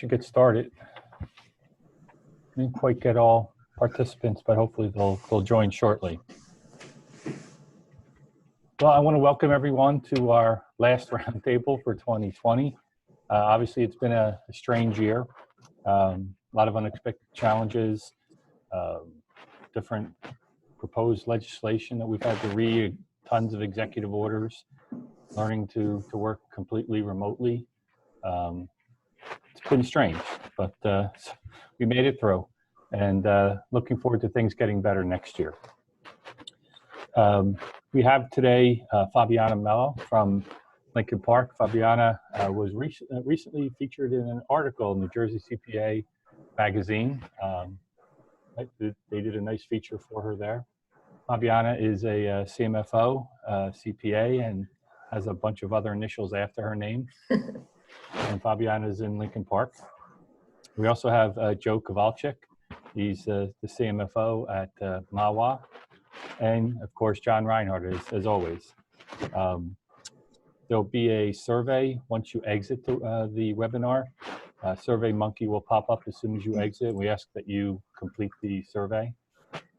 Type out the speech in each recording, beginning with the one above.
should get started. Didn't quite get all participants, but hopefully they'll join shortly. Well, I want to welcome everyone to our last roundtable for 2020. Obviously, it's been a strange year. A lot of unexpected challenges, different proposed legislation that we've had to read, tons of executive orders, learning to work completely remotely. It's been strange, but we made it through, and looking forward to things getting better next year. We have today Fabiana Mello from Lincoln Park. Fabiana was recently featured in an article in the Jersey CPA magazine. They did a nice feature for her there. Fabiana is a CMFO CPA and has a bunch of other initials after her name. And Fabiana is in Lincoln Park. We also have Joe Kowalczyk. He's the CMFO at MAWA. And of course, John Reinhardt, as always. There'll be a survey once you exit the webinar. Survey Monkey will pop up as soon as you exit. We ask that you complete the survey.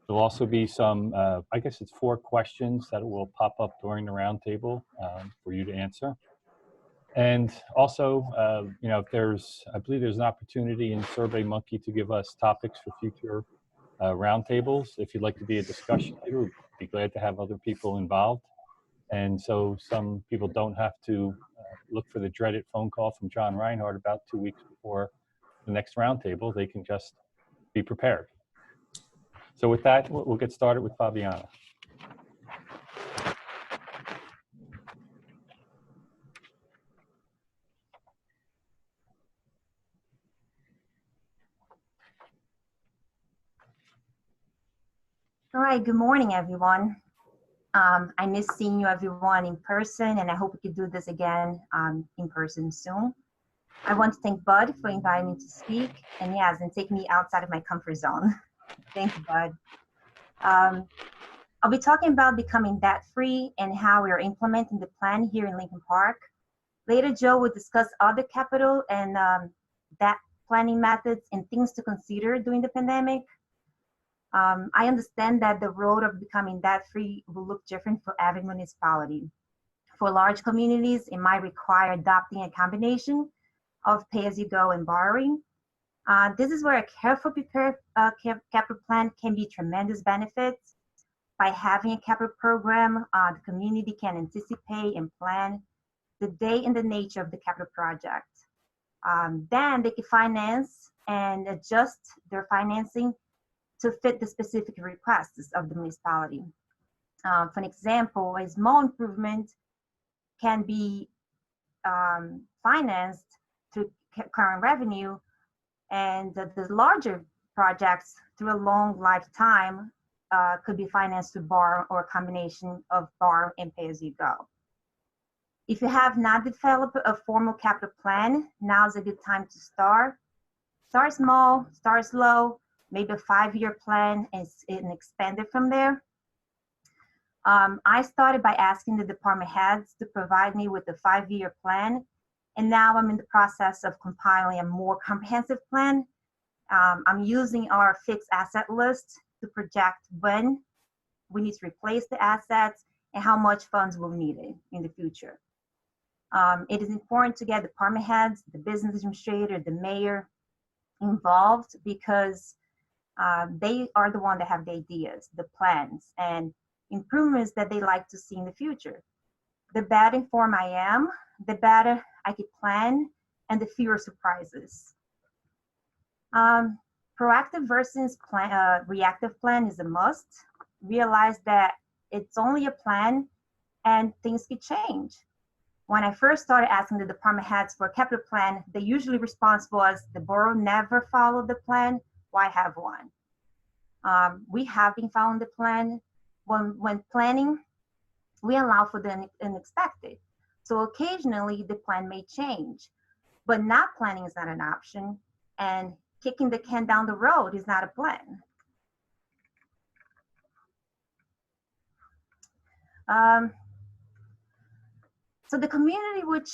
There'll also be some, I guess it's 4 questions that will pop up during the roundtable for you to answer. And also, I believe there's an opportunity in Survey Monkey to give us topics for future roundtables. If you'd like to be a discussion leader, we'd be glad to have other people involved. And so some people don't have to look for the dreaded phone call from John Reinhardt about 2 weeks before the next roundtable. They can just be prepared. So with that, we'll get started with Fabiana. All right, good morning, everyone. I miss seeing you everyone in person, and I hope we could do this again in person soon. I want to thank Bud for inviting me to speak, and yes, and take me outside of my comfort zone. Thank you, Bud. I'll be talking about becoming debt-free and how we are implementing the plan here in Lincoln Park. Later, Joe will discuss other capital and debt planning methods and things to consider during the pandemic. I understand that the road of becoming debt-free will look different for every municipality. For large communities, it might require adopting a combination of pay-as-you-go and borrowing. This is where a careful prepared capital plan can be tremendous benefits. By having a capital program, the community can anticipate and plan the day and the nature of the capital project. Then they can finance and adjust their financing to fit the specific requests of the municipality. For an example, a small improvement can be financed through current revenue, and the larger projects through a long lifetime could be financed through borrow or a combination of borrow and pay-as-you-go. If you have not developed a formal capital plan, now's a good time to start. Start small, start slow, maybe a 5-year plan and expand it from there. I started by asking the department heads to provide me with a 5-year plan, and now I'm in the process of compiling a more comprehensive plan. I'm using our fixed asset list to project when we need to replace the assets and how much funds we'll need in the future. It is important to get department heads, the business administrator, the mayor involved, because they are the ones that have the ideas, the plans, and improvements that they like to see in the future. The better informed I am, the better I can plan, and the fewer surprises. Proactive versus reactive plan is a must. Realize that it's only a plan and things could change. When I first started asking the department heads for a capital plan, the usually response was, the borough never followed the plan, why have one? We have been following the plan. When planning, we allow for the unexpected. So occasionally the plan may change, but not planning is not an option, and kicking the can down the road is not a plan. So the community which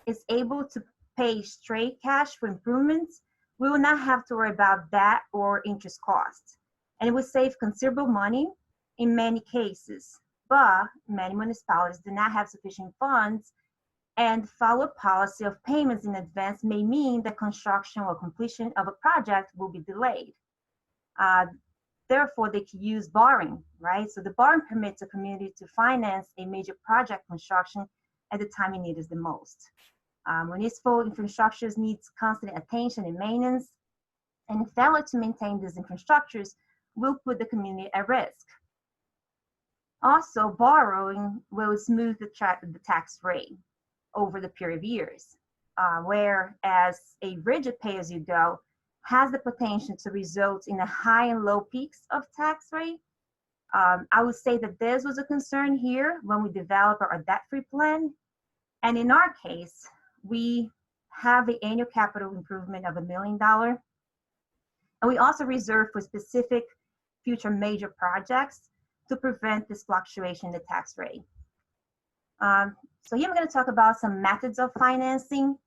is able to pay straight cash for improvements, we will not have to worry about that or interest costs. And it will save considerable money in many cases. But many municipalities do not have sufficient funds, and follow a policy of payments in advance may mean that construction or completion of a project will be delayed. Therefore, they can use borrowing, right? So the borrowing permits a community to finance a major project construction at the time it needs the most. Municipal infrastructures needs constant attention and maintenance, and failure to maintain these infrastructures will put the community at risk. Also, borrowing will smooth the tax rate over the period of years, whereas a rigid pay-as-you-go has the potential to result in a high and low peaks of tax rate. I would say that this was a concern here when we developed our debt-free plan. And in our case, we have an annual capital improvement of $1 million. And we also reserve for specific future major projects to prevent this fluctuation in the tax rate. So here I'm going to talk about some methods of financing.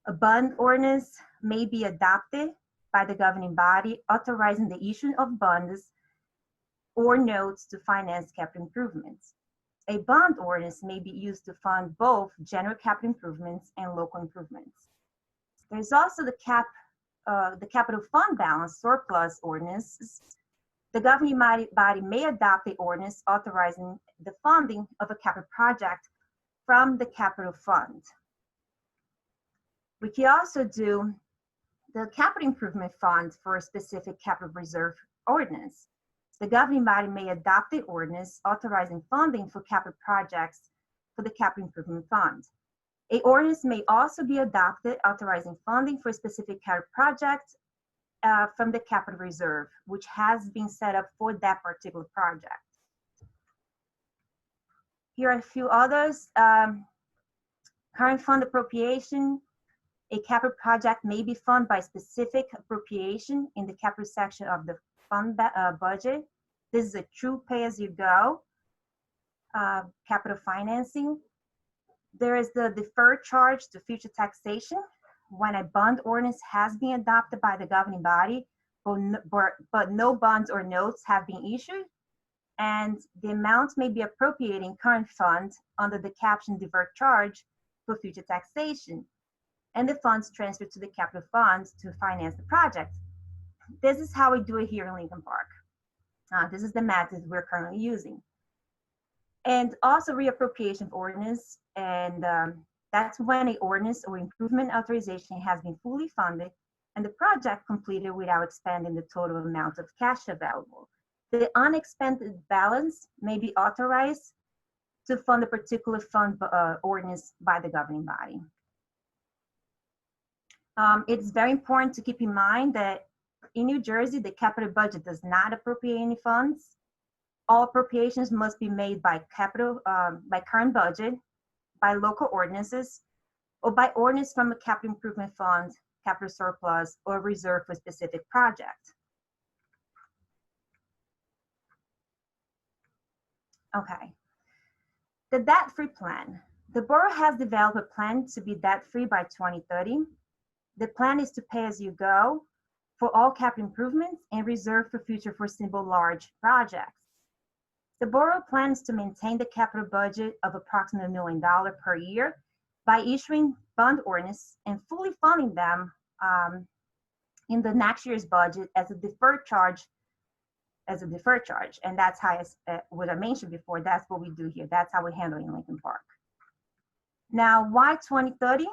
A bond ordinance may be adopted by the governing body authorizing the issue of bonds or notes to finance capital improvements. A bond ordinance may be used to fund both general capital improvements and local improvements. There's also the capital fund balance surplus ordinances. The governing body may adopt the ordinance authorizing the funding of a capital project from the capital fund. We can also do the capital improvement fund for a specific capital reserve ordinance. The governing body may adopt the ordinance authorizing funding for capital projects for the capital improvement fund. A ordinance may also be adopted authorizing funding for a specific capital project from the capital reserve, which has been set up for that particular project. Here are a few others. Current fund appropriation. A capital project may be funded by specific appropriation in the capital section of the fund budget. This is a true pay-as-you-go capital financing. There is the deferred charge to future taxation when a bond ordinance has been adopted by the governing body, but no bonds or notes have been issued, and the amount may be appropriated in current fund under the caption deferred charge for future taxation, and the funds transferred to the capital funds to finance the project. This is how we do it here in Lincoln Park. This is the method we're currently using. And also reappropriation of ordinance, and that's when an ordinance or improvement authorization has been fully funded and the project completed without expending the total amount of cash available. The unexpended balance may be authorized to fund a particular fund ordinance by the governing body. It's very important to keep in mind that in New Jersey, the capital budget does not appropriate any funds. All appropriations must be made by current budget, by local ordinances, or by ordinance from a capital improvement fund, capital surplus, or reserve for a specific project. Okay, the debt-free plan. The borough has developed a plan to be debt-free by 2030. The plan is to pay as you go for all capital improvements and reserve for future foreseeable large projects. The borough plans to maintain the capital budget of approximately $1 million per year by issuing bond ordinance and fully funding them in the next year's budget as a deferred charge. And that's how, what I mentioned before, that's what we do here. That's how we handle it in Lincoln Park. Now, why 2030?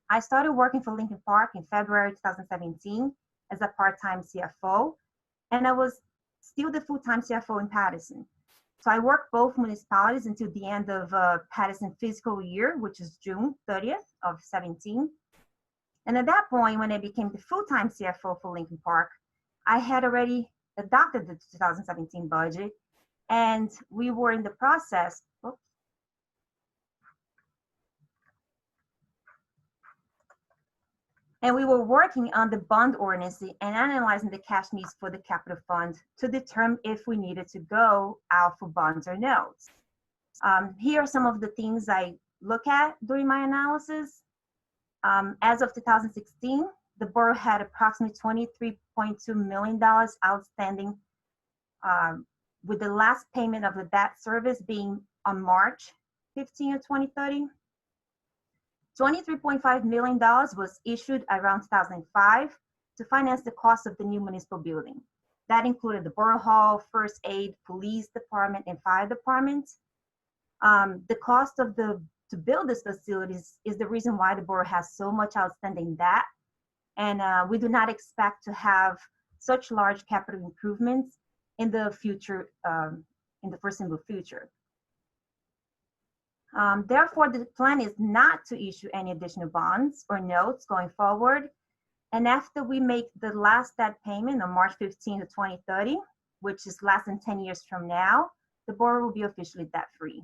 I started working for Lincoln Park in February 2017 as a part-time CFO, and I was still the full-time CFO in Patterson. So I worked both municipalities until the end of Patterson fiscal year, which is June 30th of 17. And at that point, when I became the full-time CFO for Lincoln Park, I had already adopted the 2017 budget, and we were in the process. And we were working on the bond ordinance and analyzing the cash needs for the capital fund to determine if we needed to go out for bonds or notes. Here are some of the things I look at during my analysis. As of 2016, the borough had approximately $23.2 million outstanding, with the last payment of the debt service being on March 15 of 2030. $23.5 million was issued around 2005 to finance the cost of the new municipal building. That included the borough hall, first aid, police department, and fire department. The cost of to build this facilities is the reason why the borough has so much outstanding debt. And we do not expect to have such large capital improvements in the future, in the foreseeable future. Therefore, the plan is not to issue any additional bonds or notes going forward. And after we make the last debt payment on March 15 of 2030, which is less than 10 years from now, the borough will be officially debt-free.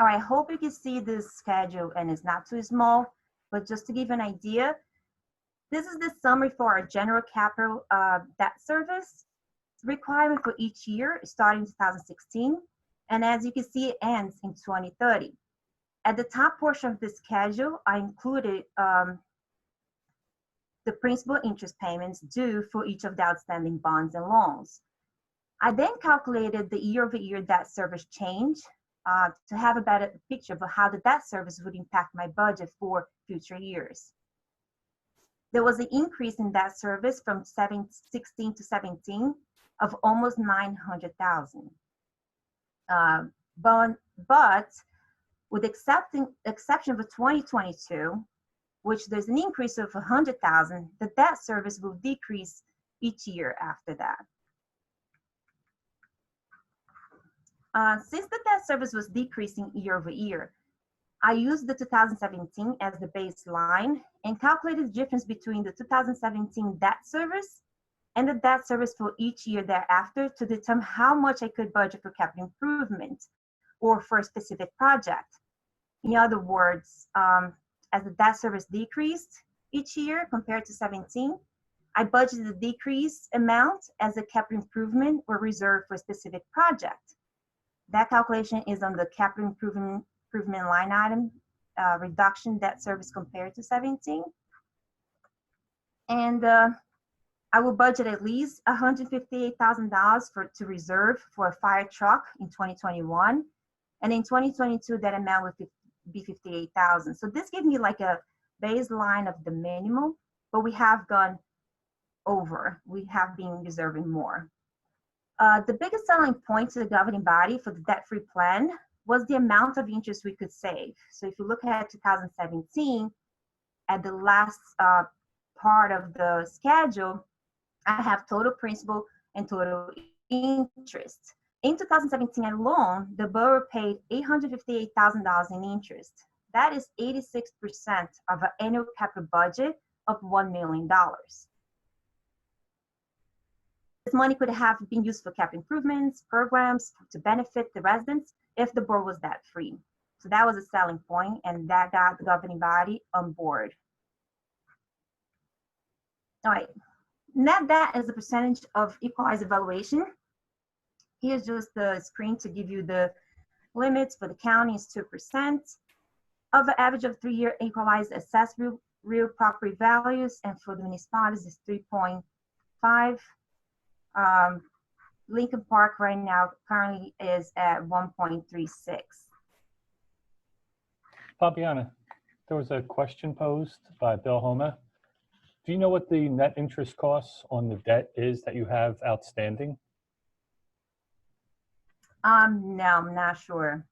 All right, I hope you can see this schedule and it's not too small, but just to give an idea, this is the summary for our general capital debt service requirement for each year starting 2016. And as you can see, it ends in 2030. At the top portion of the schedule, I included the principal interest payments due for each of the outstanding bonds and loans. I then calculated the year-over-year debt service change to have a better picture of how the debt service would impact my budget for future years. There was an increase in debt service from 16 to 17 of almost $900,000. But with exception of 2022, which there's an increase of $100,000, the debt service will decrease each year after that. Since the debt service was decreasing year over year, I used the 2017 as the baseline and calculated the difference between the 2017 debt service and the debt service for each year thereafter to determine how much I could budget for capital improvement or for a specific project. In other words, as the debt service decreased each year compared to 17, I budgeted the decreased amount as a capital improvement or reserve for a specific project. That calculation is on the capital improvement line item, reduction debt service compared to 17. And I will budget at least $158,000 to reserve for a fire truck in 2021. And in 2022, that amount would be $58,000. So this gives me like a baseline of the minimum, but we have gone over. We have been reserving more. The biggest selling point to the governing body for the debt-free plan was the amount of interest we could save. So if you look at 2017, at the last part of the schedule, I have total principal and total interest. In 2017 alone, the borough paid $858,000 in interest. That is 86% of our annual capital budget of $1 million. This money could have been used for capital improvements, programs to benefit the residents if the borough was debt-free. So that was a selling point, and that got the governing body on board. All right, net debt as a percentage of equalized evaluation. Here's just the screen to give you the limits. For the county is 2% of the average of 3-year equalized assessed real property values, and for the municipalities is 3.5. Lincoln Park right now currently is at 1.36. Fabiana, there was a question posed by Bill Homa. Do you know what the net interest costs on the debt is that you have outstanding? No, I'm not sure.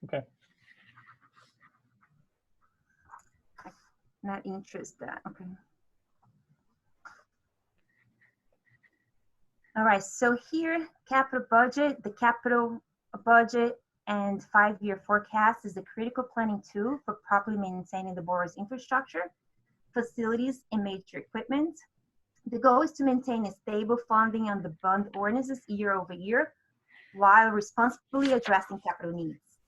Okay. Net interest debt, okay. All right, so here, capital budget, the capital budget and 5-year forecast is a critical planning tool for properly maintaining the borough's infrastructure, facilities, and major equipment. The goal is to maintain a stable funding on the bond ordinances year over year while responsibly addressing capital needs.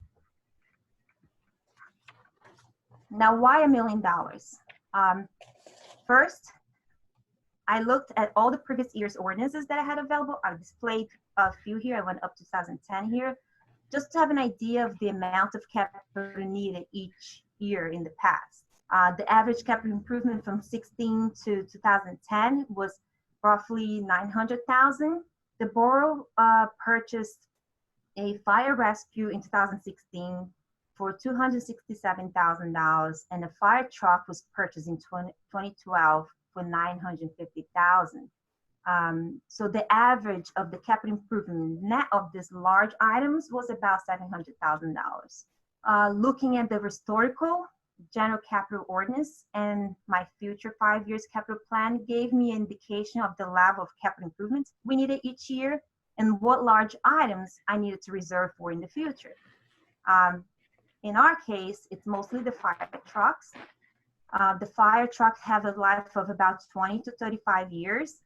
Now, why $1 million? First, I looked at all the previous year's ordinances that I had available. I displayed a few here. I went up to 2010 here, just to have an idea of the amount of capital needed each year in the past. The average capital improvement from 16 to 2010 was roughly 900,000. The borough purchased a fire rescue in 2016 for $267,000, and a fire truck was purchased in 2012 for $950,000. So the average of the capital improvement net of these large items was about $700,000. Looking at the historical general capital ordinance and my future 5 years capital plan gave me an indication of the level of capital improvements we needed each year and what large items I needed to reserve for in the future. In our case, it's mostly the fire trucks. The fire trucks have a life of about 20 to 35 years.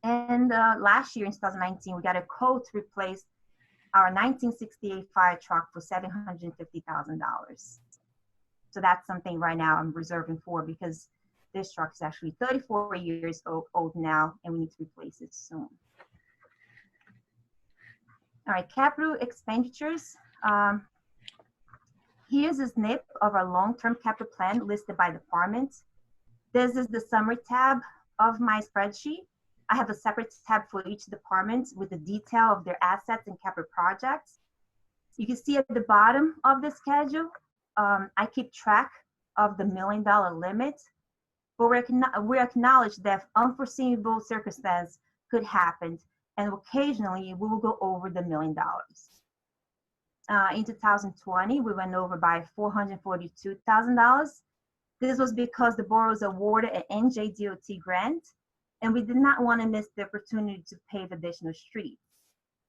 And last year in 2019, we got a quote to replace our 1968 fire truck for $750,000. So that's something right now I'm reserving for because this truck is actually 34 years old now and we need to replace it soon. All right, capital expenditures. Here's a snip of our long-term capital plan listed by department. This is the summary tab of my spreadsheet. I have a separate tab for each department with the detail of their assets and capital projects. You can see at the bottom of the schedule, I keep track of the $1 million limit, but we acknowledge that unforeseeable circumstances could happen, and occasionally we will go over the $1 million. In 2020, we went over by $442,000. This was because the borough was awarded an NJDOT grant, and we did not want to miss the opportunity to pave additional streets.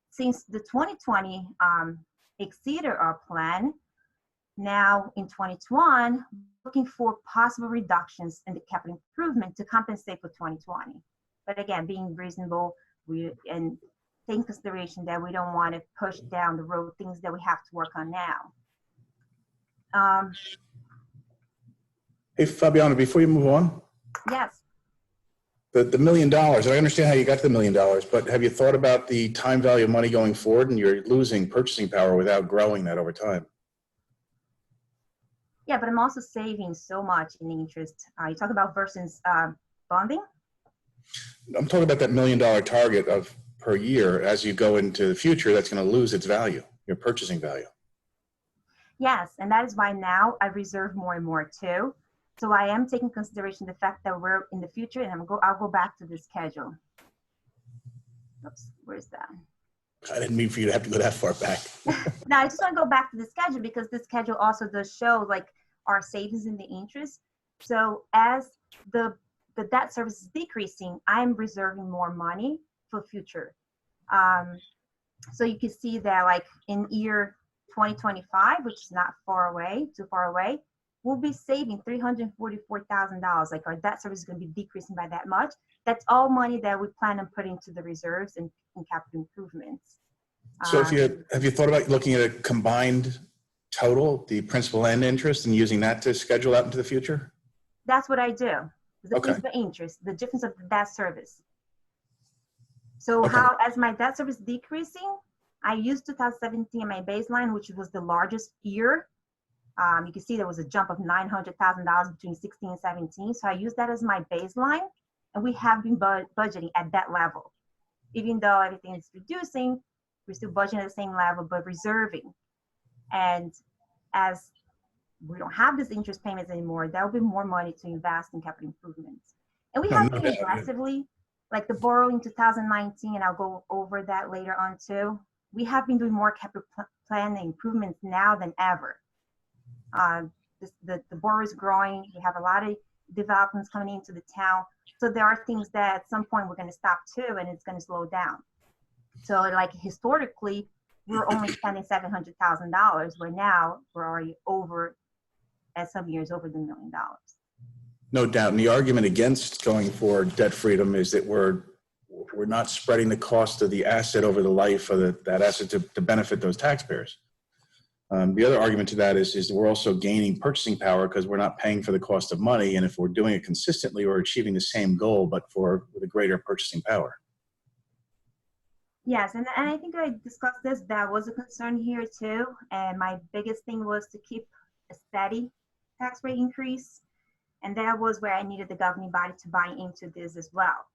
Since the 2020 exceeded our plan, now in 2021, looking for possible reductions in the capital improvement to compensate for 2020. But again, being reasonable and take consideration that we don't want to push down the road things that we have to work on now. Hey, Fabiana, before you move on. Yes. The $1 million, I understand how you got to the $1 million, but have you thought about the time value of money going forward, and you're losing purchasing power without growing that over time? Yeah, but I'm also saving so much in interest. You talk about versus bonding? I'm talking about that $1 million target of per year. As you go into the future, that's going to lose its value, your purchasing value. Yes, and that is why now I reserve more and more too. So I am taking consideration the fact that we're in the future, and I'll go back to the schedule. Oops, where's that? I didn't mean for you to have to go that far back. No, I just want to go back to the schedule because the schedule also does show like our savings in the interest. So as the debt service is decreasing, I'm reserving more money for future. So you can see that like in year 2025, which is not too far away, we'll be saving $344,000. Like our debt service is going to be decreasing by that much. That's all money that we plan on putting to the reserves and capital improvements. So have you thought about looking at a combined total, the principal and interest, and using that to schedule out into the future? That's what I do. The Okay. principal interest, the difference of the debt service. So Okay. as my debt service decreasing, I used 2017 in my baseline, which was the largest year. You can see there was a jump of $900,000 between 16 and 17. So I used that as my baseline, and we have been budgeting at that level. Even though everything is reducing, we're still budgeting at the same level, but reserving. And as we don't have these interest payments anymore, there will be more money to invest in capital improvements. And we have been aggressively, like the borough in 2019, and I'll go over that later on too. We have been doing more capital plan improvements now than ever. The borough is growing. We have a lot of developments coming into the town. So there are things that at some point we're going to stop too, and it's going to slow down. So like historically, we're only spending $700,000, where now we're already over, at some years, over the $1 million. No doubt. And the argument against going for debt freedom is that we're not spreading the cost of the asset over the life of that asset to benefit those taxpayers. The other argument to that is that we're also gaining purchasing power because we're not paying for the cost of money. And if we're doing it consistently, we're achieving the same goal, but with a greater purchasing power. Yes, and I think I discussed this. That was a concern here too. And my biggest thing was to keep a steady tax rate increase. And that was where I needed the governing body to buy into this as well.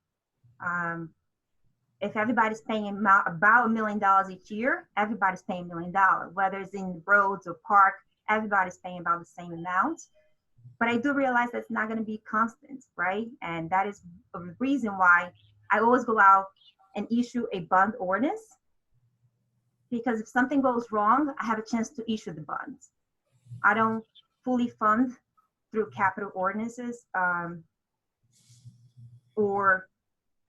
If everybody's paying about $1 million each year, everybody's paying $1 million, whether it's in roads or park, everybody's paying about the same amount. But I do realize that's not going to be constant, right? And that is a reason why I always go out and issue a bond ordinance, because if something goes wrong, I have a chance to issue the bonds. I don't fully fund through capital ordinances or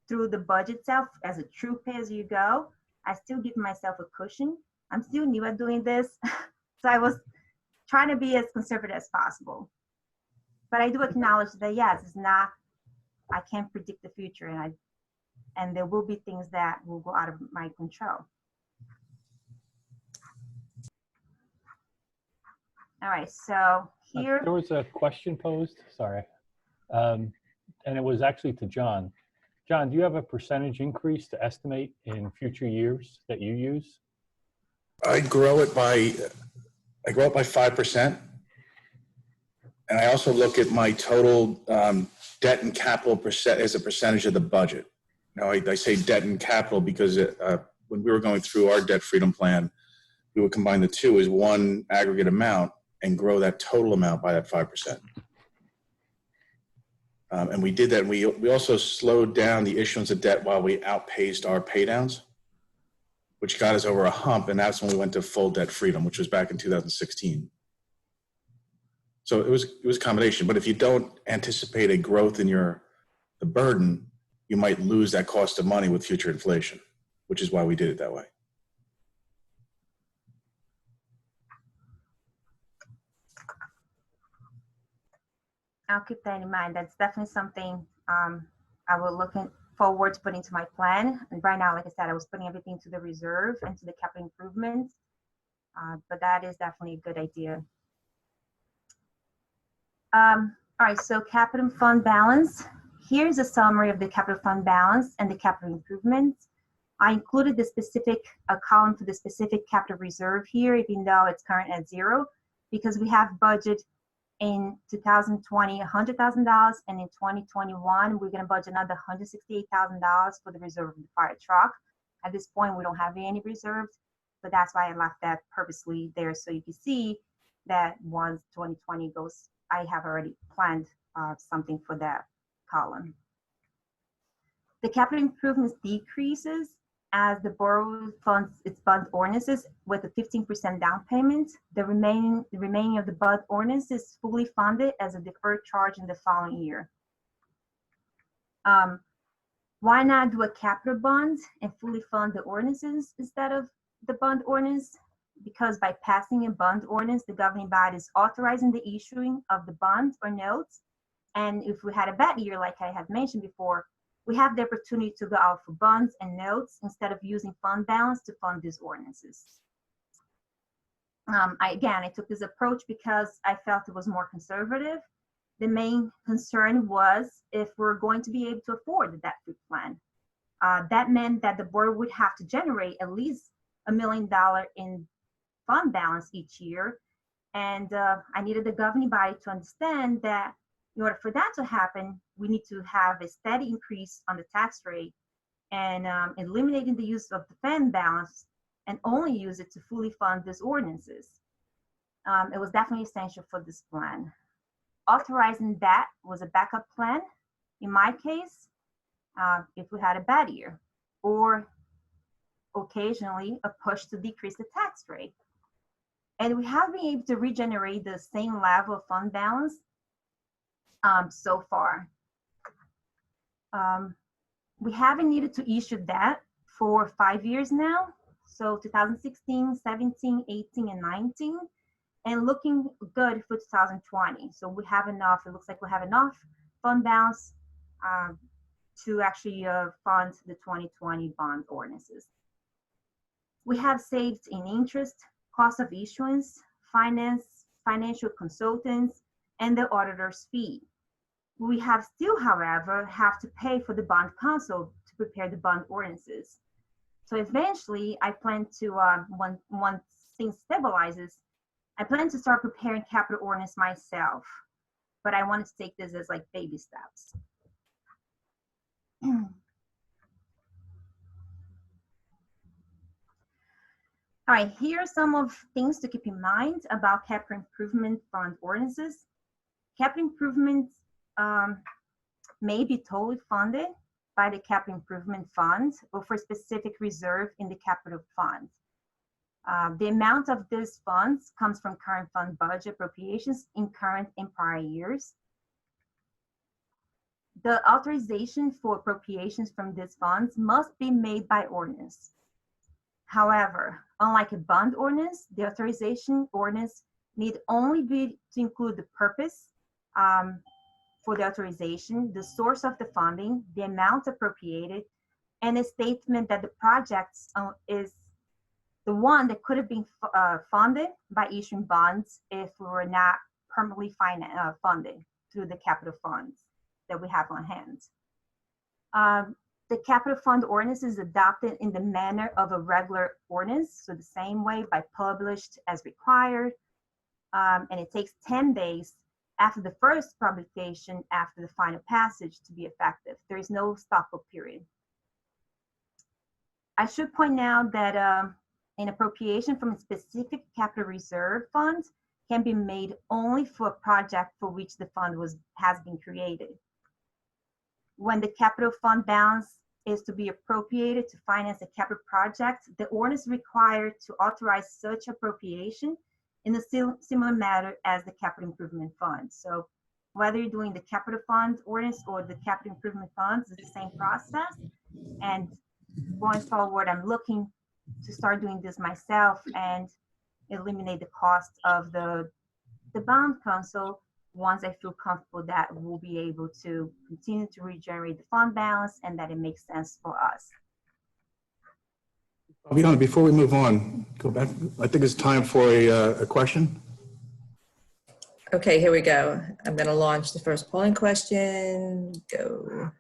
through the budget itself as a true pay-as-you-go. I still give myself a cushion. I'm still new at doing this, so I was trying to be as conservative as possible. But I do acknowledge that yes, it's not. I can't predict the future, and there will be things that will go out of my control. All right, so here. There was a question posed, sorry. And it was actually to John. John, do you have a percentage increase to estimate in future years that you use? I grow it by 5%. And I also look at my total debt and capital as a percentage of the budget. Now, I say debt and capital because when we were going through our debt freedom plan, we would combine the two as one aggregate amount and grow that total amount by that 5%. And we did that. We also slowed down the issuance of debt while we outpaced our paydowns, which got us over a hump. And that's when we went to full debt freedom, which was back in 2016. So it was a combination. But if you don't anticipate a growth in the burden, you might lose that cost of money with future inflation, which is why we did it that way. I'll keep that in mind. That's definitely something I will look forward to putting into my plan. And right now, like I said, I was putting everything to the reserve and to the capital improvements. But that is definitely a good idea. All right, so capital fund balance. Here's a summary of the capital fund balance and the capital improvements. I included the specific column for the specific capital reserve here, even though it's current at 0, because we have budget in 2020, $100,000, and in 2021, we're going to budget another $168,000 for the reserve of the fire truck. At this point, we don't have any reserves, but that's why I left that purposely there, so you can see that once 2020 goes, I have already planned something for that column. The capital improvements decreases as the borough funds its bond ordinances with a 15% down payment. The remaining of the bond ordinance is fully funded as a deferred charge in the following year. Why not do a capital bond and fully fund the ordinances instead of the bond ordinance? Because by passing a bond ordinance, the governing body is authorizing the issuing of the bonds or notes. And if we had a bad year, like I had mentioned before, we have the opportunity to go out for bonds and notes instead of using fund balance to fund these ordinances. I took this approach because I felt it was more conservative. The main concern was if we're going to be able to afford the debt free plan. That meant that the board would have to generate at least $1 million in fund balance each year. And I needed the governing body to understand that in order for that to happen, we need to have a steady increase on the tax rate and eliminating the use of the fund balance and only use it to fully fund these ordinances. It was definitely essential for this plan. Authorizing that was a backup plan in my case, if we had a bad year, or occasionally a push to decrease the tax rate. And we have been able to regenerate the same level of fund balance so far. We haven't needed to issue debt for 5 years now. So 2016, 17, 18, and 19, and looking good for 2020. So we have enough, it looks like we have enough fund balance to actually fund the 2020 bond ordinances. We have saved in interest, cost of issuance, financial consultants, and the auditor's fee. We have still, however, have to pay for the bond counsel to prepare the bond ordinances. So eventually, I plan to, once things stabilizes, I plan to start preparing capital ordinance myself, but I want to take this as like baby steps. All right, here are some of things to keep in mind about capital improvement fund ordinances. Capital improvements may be totally funded by the capital improvement fund or for specific reserve in the capital fund. The amount of these funds comes from current fund budget appropriations in current and prior years. The authorization for appropriations from these funds must be made by ordinance. However, unlike a bond ordinance, the authorization ordinance need only be to include the purpose for the authorization, the source of the funding, the amount appropriated, and a statement that the project is the one that could have been funded by issuing bonds if we were not permanently funded through the capital funds that we have on hand. The capital fund ordinance is adopted in the manner of a regular ordinance, so the same way by published as required, and it takes 10 days after the first publication after the final passage to be effective. There is no stop-up period. I should point out that an appropriation from a specific capital reserve fund can be made only for a project for which the fund has been created. When the capital fund balance is to be appropriated to finance a capital project, the ordinance is required to authorize such appropriation in a similar manner as the capital improvement fund. So whether you're doing the capital fund ordinance or the capital improvement funds, it's the same process. And going forward, I'm looking to start doing this myself and eliminate the cost of the bond council once I feel comfortable that we'll be able to continue to regenerate the fund balance and that it makes sense for us. Fabiana, before we move on, go back. I think it's time for a question. Okay, here we go. I'm going to launch the first polling question. Go.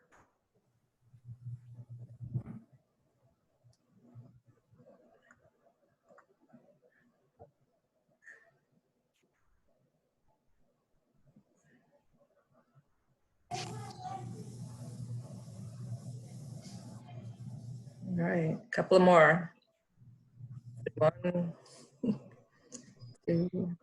All right, a couple of more. 1, 2.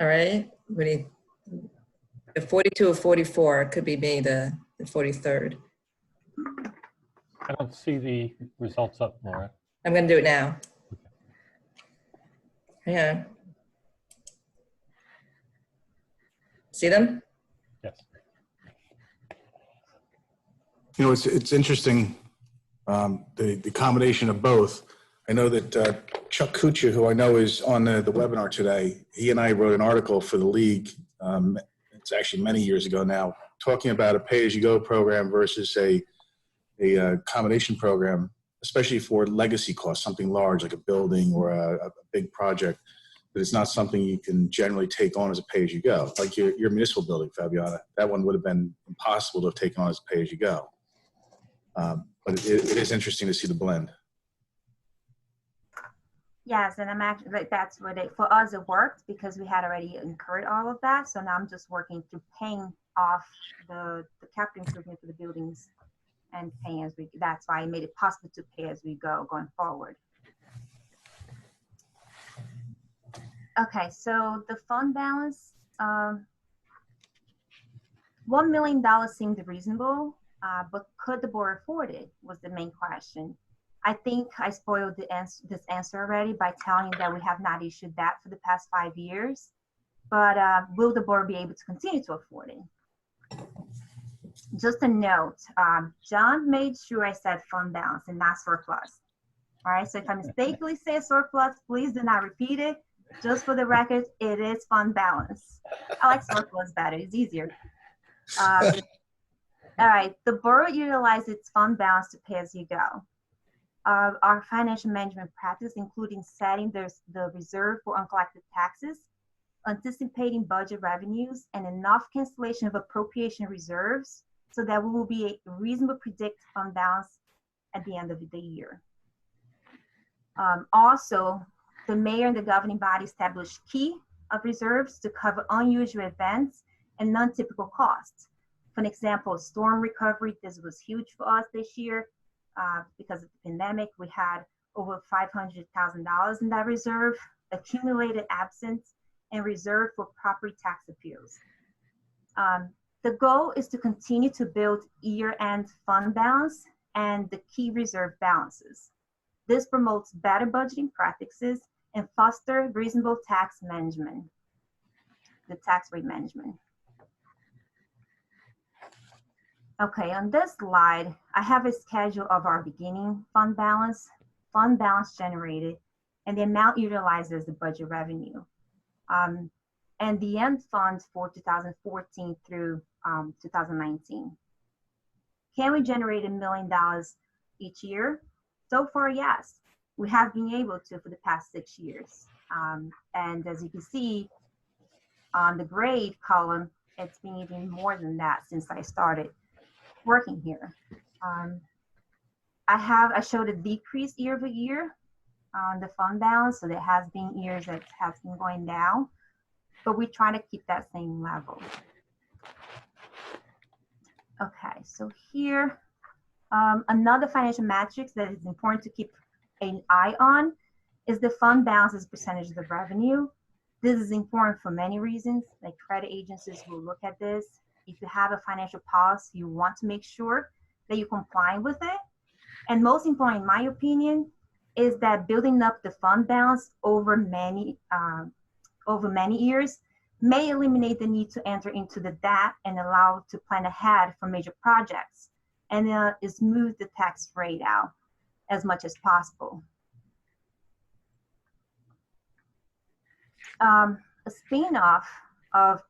All right, we need the 42 or 44. It could be me, the 43rd. I don't see the results up, Laura. I'm going to do it now. Yeah. See them? Yes. You know, it's interesting, the combination of both. I know that Chuck Kucha, who I know is on the webinar today, he and I wrote an article for the league, it's actually many years ago now, talking about a pay-as-you-go program versus a combination program, especially for legacy costs, something large like a building or a big project, but it's not something you can generally take on as a pay-as-you-go. Like your municipal building, Fabiana, that one would have been impossible to have taken on as a pay-as-you-go. But it is interesting to see the blend. Yes, and I'm actually, like, that's what for us it worked because we had already incurred all of that. So now I'm just working through paying off the capital improvement for the buildings and paying as we, that's why I made it possible to pay as we go going forward. Okay, so the fund balance, $1 million seemed reasonable, but could the board afford it was the main question. I think I spoiled this answer already by telling you that we have not issued that for the past 5 years, but will the board be able to continue to afford it? Just a note, John made sure I said fund balance and not surplus. All right, so if I mistakenly say surplus, please do not repeat it. Just for the record, it is fund balance. I like surplus better, it's easier. All right, the board utilizes its fund balance to pay as you go. Our financial management practice, including setting the reserve for uncollected taxes, anticipating budget revenues and enough cancellation of appropriation reserves so that we will be a reasonable predict fund balance at the end of the year. Also, the mayor and the governing body established key of reserves to cover unusual events and non-typical costs. For an example, storm recovery, this was huge for us this year because of the pandemic. We had over $500,000 in that reserve, accumulated absence, and reserve for property tax appeals. The goal is to continue to build year-end fund balance and the key reserve balances. This promotes better budgeting practices and foster reasonable tax management, the tax rate management. Okay, on this slide, I have a schedule of our beginning fund balance generated, and the amount utilized as the budget revenue. And the end funds for 2014 through 2019. Can we generate $1 million each year? So far, yes. We have been able to for the past 6 years. And as you can see on the grade column, it's been even more than that since I started working here. I showed a decrease year over year on the fund balance, so there has been years that has been going down, but we try to keep that same level. Okay, so here, another financial metrics that is important to keep an eye on is the fund balance as a percentage of the revenue. This is important for many reasons, like credit agencies will look at this. If you have a financial policy, you want to make sure that you comply with it. And most important, in my opinion, is that building up the fund balance over many years may eliminate the need to enter into the debt and allow to plan ahead for major projects and smooth the tax rate out as much as possible. A spin-off of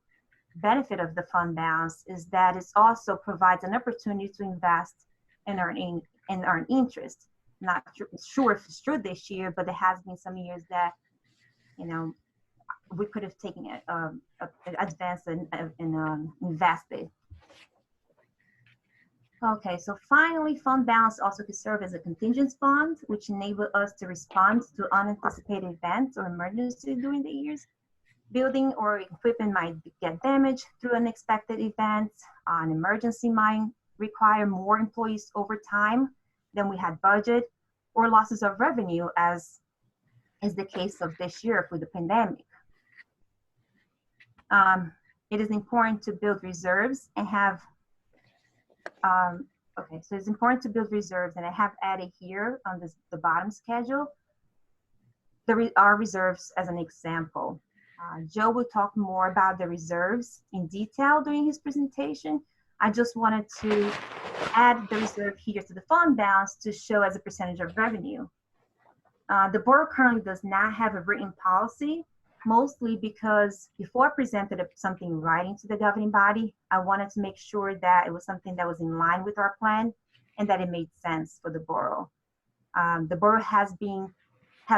benefit of the fund balance is that it also provides an opportunity to invest and earn interest. Not sure if it's true this year, but there has been some years that, you know, we could have taken advance and invested. Okay, so finally, fund balance also could serve as a contingent fund, which enable us to respond to unanticipated events or emergencies during the years. Building or equipment might get damaged through unexpected events. An emergency might require more employees over time than we had budget, or losses of revenue, as is the case of this year for the pandemic. It is important to build reserves and have, okay, so it's important to build reserves, and I have added here on the bottom schedule, our reserves as an example. Joe will talk more about the reserves in detail during his presentation. I just wanted to add the reserve here to the fund balance to show as a percentage of revenue. The board currently does not have a written policy, mostly because before I presented something in writing to the governing body, I wanted to make sure that it was something that was in line with our plan and that it made sense for the borough. The borough has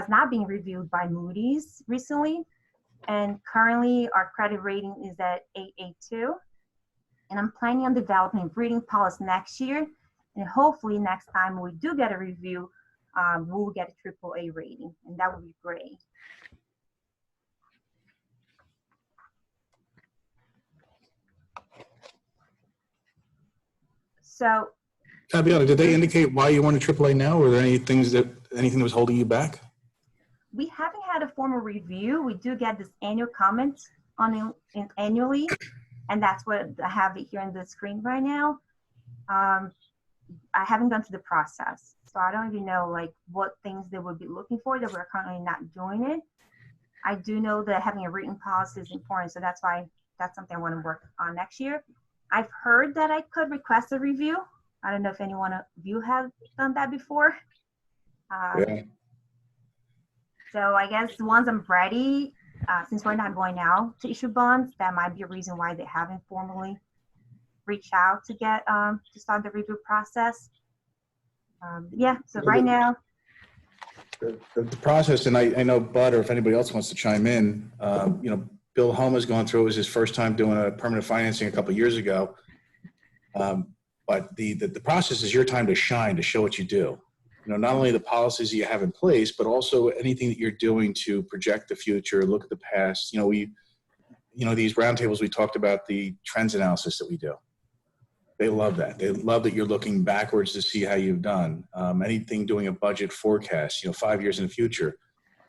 not been reviewed by Moody's recently, and currently our credit rating is at 882. And I'm planning on developing a rating policy next year, and hopefully next time we do get a review, we'll get a AAA rating, and that would be great. So, Fabiola, did they indicate why you wanted AAA now? Were there anything that was holding you back? We haven't had a formal review. We do get this annual comment on annually, and that's what I have it here on the screen right now. I haven't gone through the process, so I don't even know like what things they would be looking for that we're currently not doing it. I do know that having a written policy is important, so that's something I want to work on next year. I've heard that I could request a review. I don't know if anyone of you have done that before. Yeah. So I guess once I'm ready, since we're not going now to issue bonds, that might be a reason why they haven't formally reached out to get to start the review process. Yeah, so right now. The process, and I know Bud, or if anybody else wants to chime in, you know, Bill Homa's going through. It was his first time doing a permanent financing a couple of years ago. But the process is your time to shine, to show what you do. You know, not only the policies that you have in place, but also anything that you're doing to project the future, look at the past. You know, these roundtables, we talked about the trends analysis that we do. They love that. They love that you're looking backwards to see how you've done. Anything doing a budget forecast, 5 years in the future.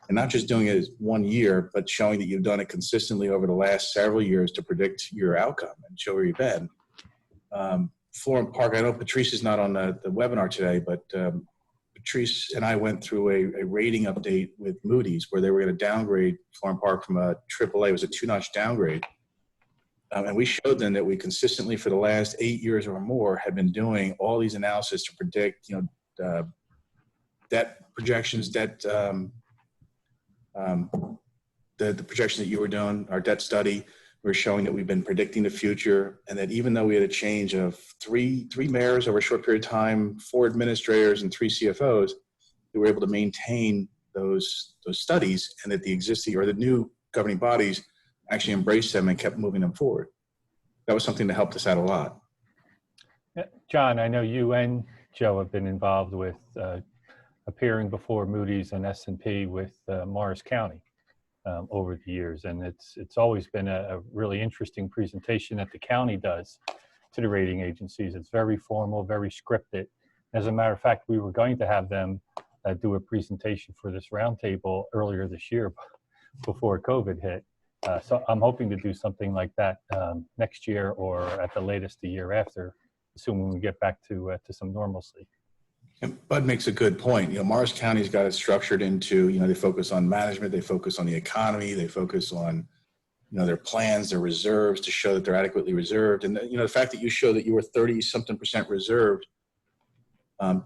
And not just doing it as 1 year, but showing that you've done it consistently over the last several years to predict your outcome and show where you've been. Florham Park, I know Patrice is not on the webinar today, but Patrice and I went through a rating update with Moody's where they were going to downgrade Florham Park from a AAA, it was a 2-notch downgrade. And we showed them that we consistently for the last 8 years or more had been doing all these analysis to predict, debt projections, the projections that you were doing, our debt study. We're showing that we've been predicting the future, and that even though we had a change of three mayors over a short period of time, 4 administrators and 3 CFOs, we were able to maintain those studies, and that the existing or the new governing bodies actually embraced them and kept moving them forward. That was something that helped us out a lot. John, I know you and Joe have been involved with appearing before Moody's and S&P with Morris County over the years, and it's always been a really interesting presentation that the county does to the rating agencies. It's very formal, very scripted. As a matter of fact, we were going to have them do a presentation for this roundtable earlier this year before COVID hit. So I'm hoping to do something like that next year, or at the latest the year after, assuming we get back to some normalcy. And Bud makes a good point. Morris County's got it structured into, they focus on management, they focus on the economy, they focus on, their plans, their reserves to show that they're adequately reserved. And, the fact that you show that you were 30-something% reserved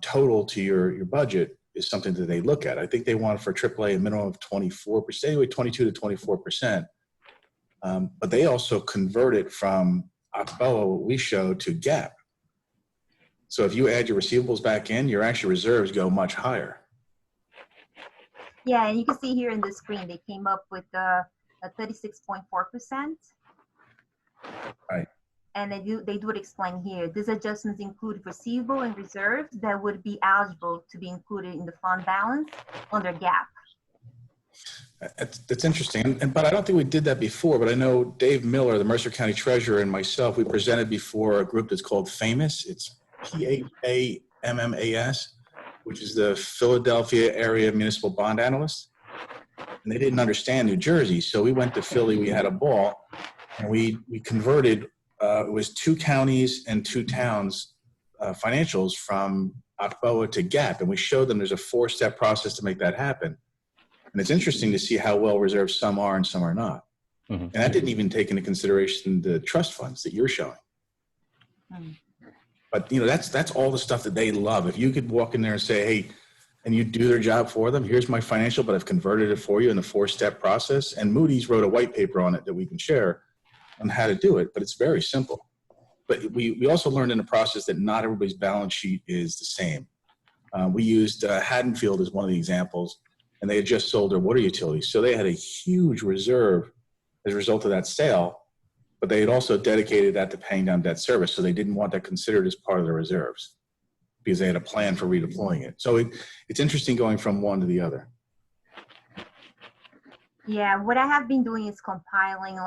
total to your budget is something that they look at. I think they want for AAA a minimum of 24%, anyway, 22 to 24%. But they also convert it from October, what we show, to GAAP. So if you add your receivables back in, your actual reserves go much higher. Yeah, and you can see here in the screen, they came up with a 36.4%. Right. And they do it explain here. These adjustments include receivable and reserves that would be eligible to be included in the fund balance under GAAP. That's interesting. But I don't think we did that before, but I know Dave Miller, the Mercer County Treasurer, and myself, we presented before a group that's called FAMAS. It's PHAMMAS, which is the Philadelphia Area Municipal Bond Analyst. And they didn't understand New Jersey. So we went to Philly, we had a ball, and we converted, it was 2 counties and 2 towns financials from October to GAAP. And we showed them there's a 4-step process to make that happen. And it's interesting to see how well reserved some are and some are not. Mm-hmm. And that didn't even take into consideration the trust funds that you're showing. Mm. But, that's all the stuff that they love. If you could walk in there and say, hey, and you do their job for them, here's my financial, but I've converted it for you in the 4-step process. And Moody's wrote a white paper on it that we can share on how to do it, but it's very simple. But we also learned in the process that not everybody's balance sheet is the same. We used Haddonfield as one of the examples, and they had just sold their water utilities. So they had a huge reserve as a result of that sale, but they had also dedicated that to paying down debt service. So they didn't want that considered as part of their reserves because they had a plan for redeploying it. So it's interesting going from one to the other. Yeah, what I have been doing is compiling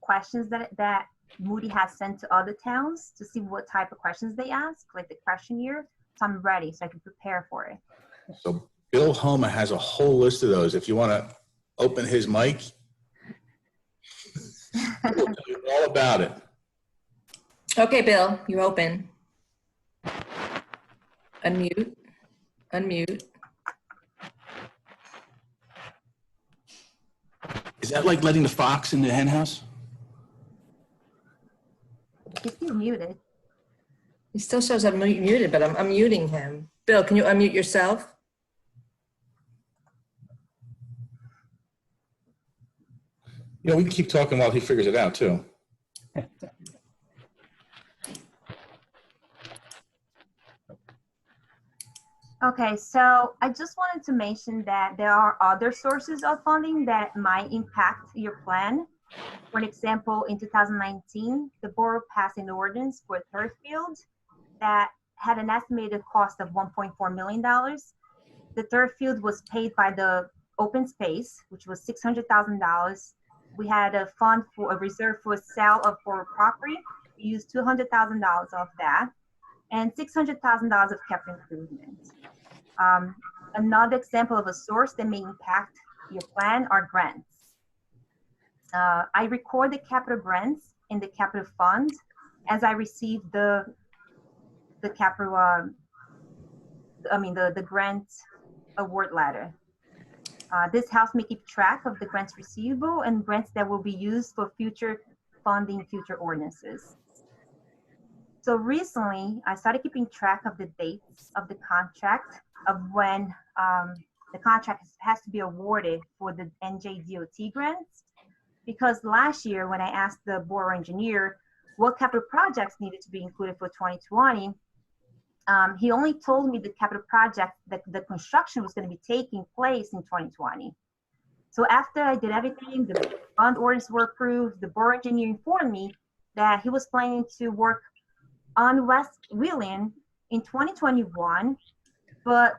questions that Moody has sent to other towns to see what type of questions they ask, like the questionnaire. So I'm ready, so I can prepare for it. So Bill Homa has a whole list of those. If you want to open his mic, we'll tell you all about it. Okay, Bill, you're open. Unmute. Is that like letting the fox in the hen house? He's still muted. He still shows up muted, but I'm unmuting him. Bill, can you unmute yourself? We can keep talking while he figures it out too. Okay, so I just wanted to mention that there are other sources of funding that might impact your plan. For example, in 2019, the borough passed an ordinance for a turf field that had an estimated cost of $1.4 million. The turf field was paid by the open space, which was $600,000. We had a fund for a reserve for sale of for property. We used $200,000 of that, and $600,000 of capital improvements. Another example of a source that may impact your plan are grants. I record the capital grants in the capital fund as I receive the capital, the grant award letter. This helps me keep track of the grants receivable and grants that will be used for future funding future ordinances. So recently, I started keeping track of the dates of the contract of when the contract has to be awarded for the NJDOT grants. Because last year, when I asked the borough engineer what capital projects needed to be included for 2020, he only told me the capital project that the construction was going to be taking place in 2020. So after I did everything, the bond orders were approved, the borough engineer informed me that he was planning to work on West Wheeling in 2021, but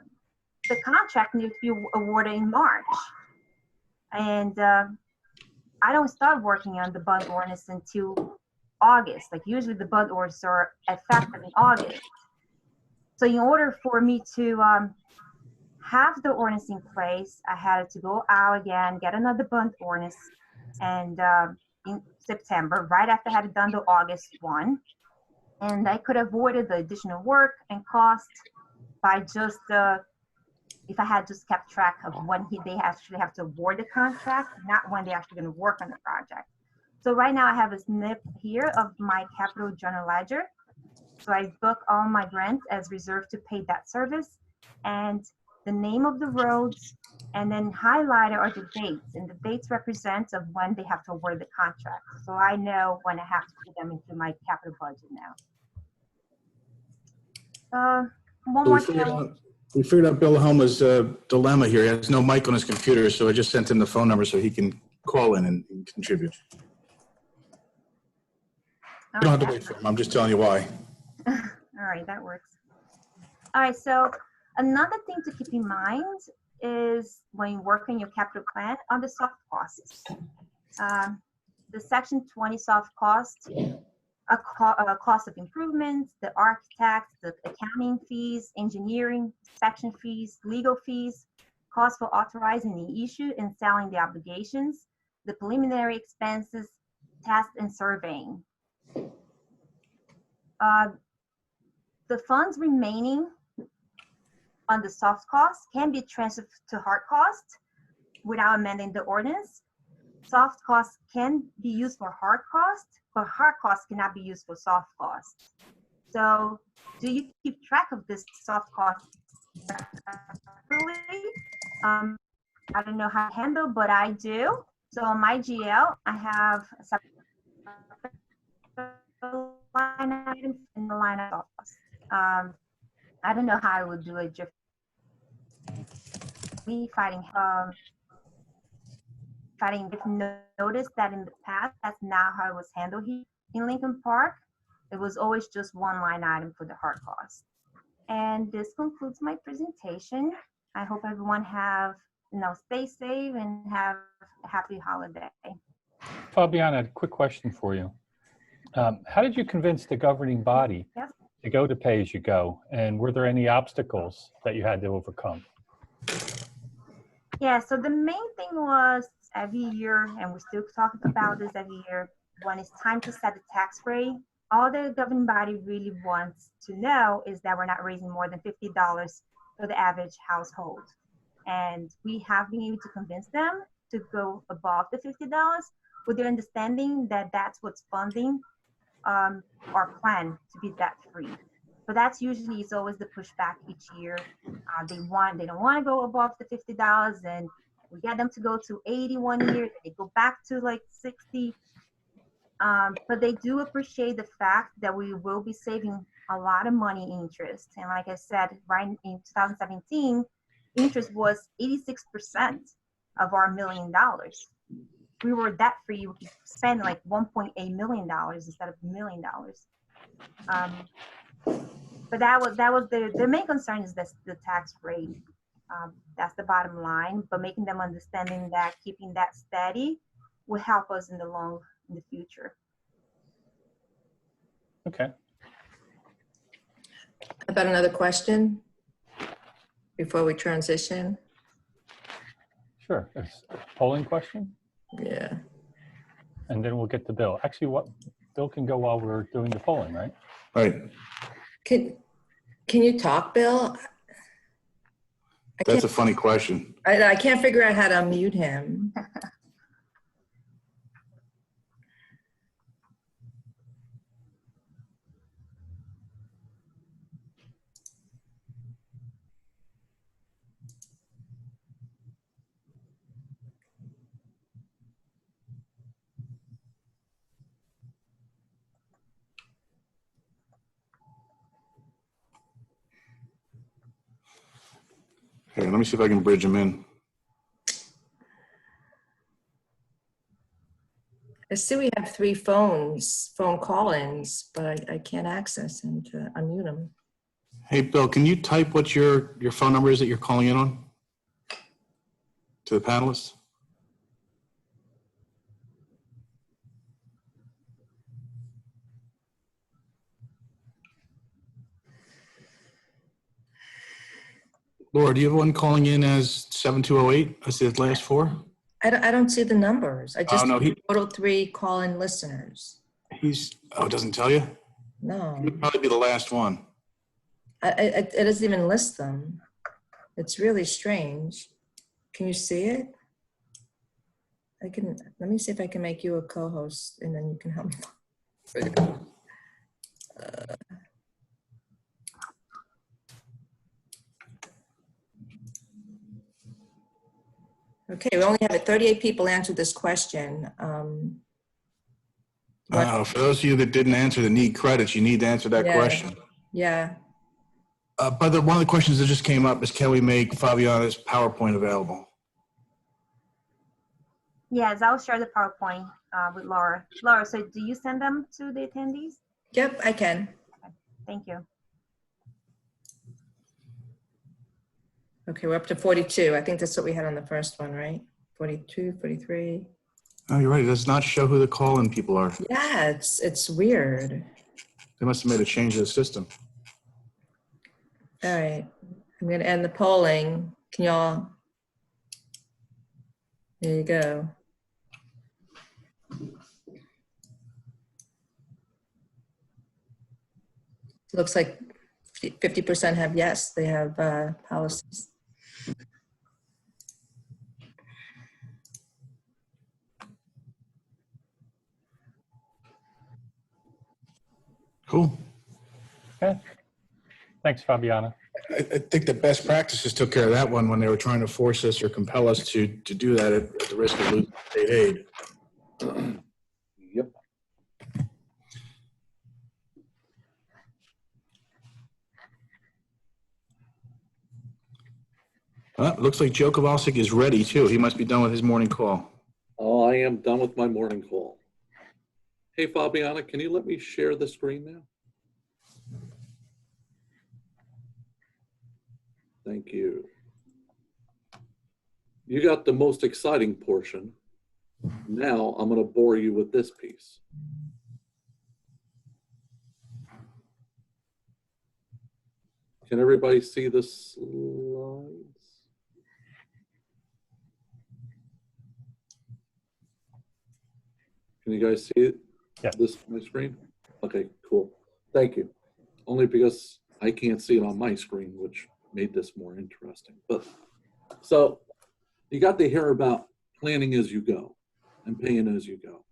the contract needed to be awarded in March. And I don't start working on the bond ordinance until August. Like usually the bond orders are effective in August. So in order for me to have the ordinance in place, I had to go out again, get another bond ordinance, and in September, right after I had done the August one. And I could have avoided the additional work and cost by just, if I had just kept track of when they actually have to award the contract, not when they're actually going to work on the project. So right now I have a snip here of my capital journal ledger. So I book all my grants as reserved to pay debt service, and the name of the roads, and then highlighted are the dates, and the dates represent of when they have to award the contract. So I know when I have to put them into my capital budget now. One more thing. We figured out Bill Homa's dilemma here. He has no mic on his computer, so I just sent him the phone number so he can call in and contribute. You don't have to wait for him. I'm just telling you why. All right, that works. All right, so another thing to keep in mind is when you work on your capital plan on the soft costs. The Section 20 soft cost, a cost of improvements, the architect, the accounting fees, engineering, inspection fees, legal fees, cost for authorizing the issue and selling the obligations, the preliminary expenses, test and surveying. The funds remaining on the soft costs can be transferred to hard costs without amending the ordinance. Soft costs can be used for hard costs, but hard costs cannot be used for soft costs. So do you keep track of this soft cost properly? I don't know how to handle, but I do. So on my GL, I have a separate line item in the line of soft costs. I don't know how I would do it. Me fighting. Noticed that in the past, that's not how it was handled here in Lincoln Park. It was always just one line item for the hard cost. And this concludes my presentation. I hope everyone stay safe and have a happy holiday. Fabiana, a quick question for you. How did you convince the governing body to go to pay-as-you-go? And were there any obstacles that you had to overcome? Yeah, so the main thing was every year, and we're still talking about this every year, when it's time to set the tax rate, all the governing body really wants to know is that we're not raising more than $50 for the average household. And we have been able to convince them to go above the $50 with their understanding that that's what's funding our plan to be debt free. But that's usually, it's always the pushback each year. They don't want to go above the $50, and we get them to go to 80 1 year, they go back to like 60. But they do appreciate the fact that we will be saving a lot of money in interest. And like I said, right in 2017, interest was 86% of our $1 million. We were debt free. We could spend like $1.8 million instead of $1 million. But that was the main concern is the tax rate. That's the bottom line. But making them understanding that keeping that steady will help us in the future. Okay. About another question before we transition? Sure. It's a polling question, Yeah. and then we'll get to Bill. Actually, Bill can go while we're doing the polling, right? Right. Can you talk, Bill? That's a funny question. I can't figure out how to unmute him. Here, let me see if I can bridge him in. I see we have 3 phone call-ins, but I can't access him to unmute him. Hey, Bill, can you type what your phone number is that you're calling in on to the panelists? Laura, do you have one calling in as 7208? I see the last 4. I don't see the numbers. I just no, total 3 call-in listeners. it doesn't tell you? No, It would probably be the last one. it doesn't even list them. It's really strange. Can you see it? Let me see if I can make you a co-host and then you can help me. Okay, we only have 38 people answered this question. For those of you that didn't answer that need credits, you need to answer that question. Yeah. But one of the questions that just came up is, can we make Fabiana's PowerPoint available? Yes, I'll share the PowerPoint with Laura. Laura, so do you send them to the attendees? Yep, I can. Okay, thank you. Okay, we're up to 42. I think that's what we had on the first one, right? 42, 43. Oh, you're right. It does not show who the call-in people are. Yeah, it's weird. They must have made a change to the system. All right, I'm gonna end the polling. Can y'all? There you go. Looks like 50% have yes, they have policies. Cool. Okay. Thanks, Fabiana. I think the best practices took care of that one when they were trying to force us or compel us to do that at the risk of losing state aid. Yep. Looks like Joe Kowalczyk is ready too. He must be done with his morning call. Oh, I am done with my morning call. Hey, Fabiana, can you let me share the screen now? Thank you. You got the most exciting portion. Now I'm going to bore you with this piece. Can everybody see the slides? Can you guys see it? Yeah. This on my screen? Okay, cool. Thank you. Only because I can't see it on my screen, which made this more interesting. But so you got to hear about planning as you go and paying as you go.